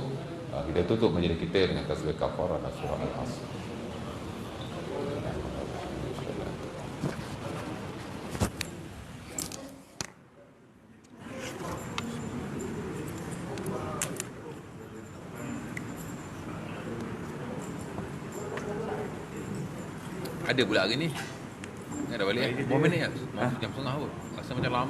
Kita tutup majlis kita dengan tasbih kafarah dan surah Al-Asr. Ada pula hari ni. Dah balik. Berapa minit ya? Jam setengah pun. Rasa macam lama.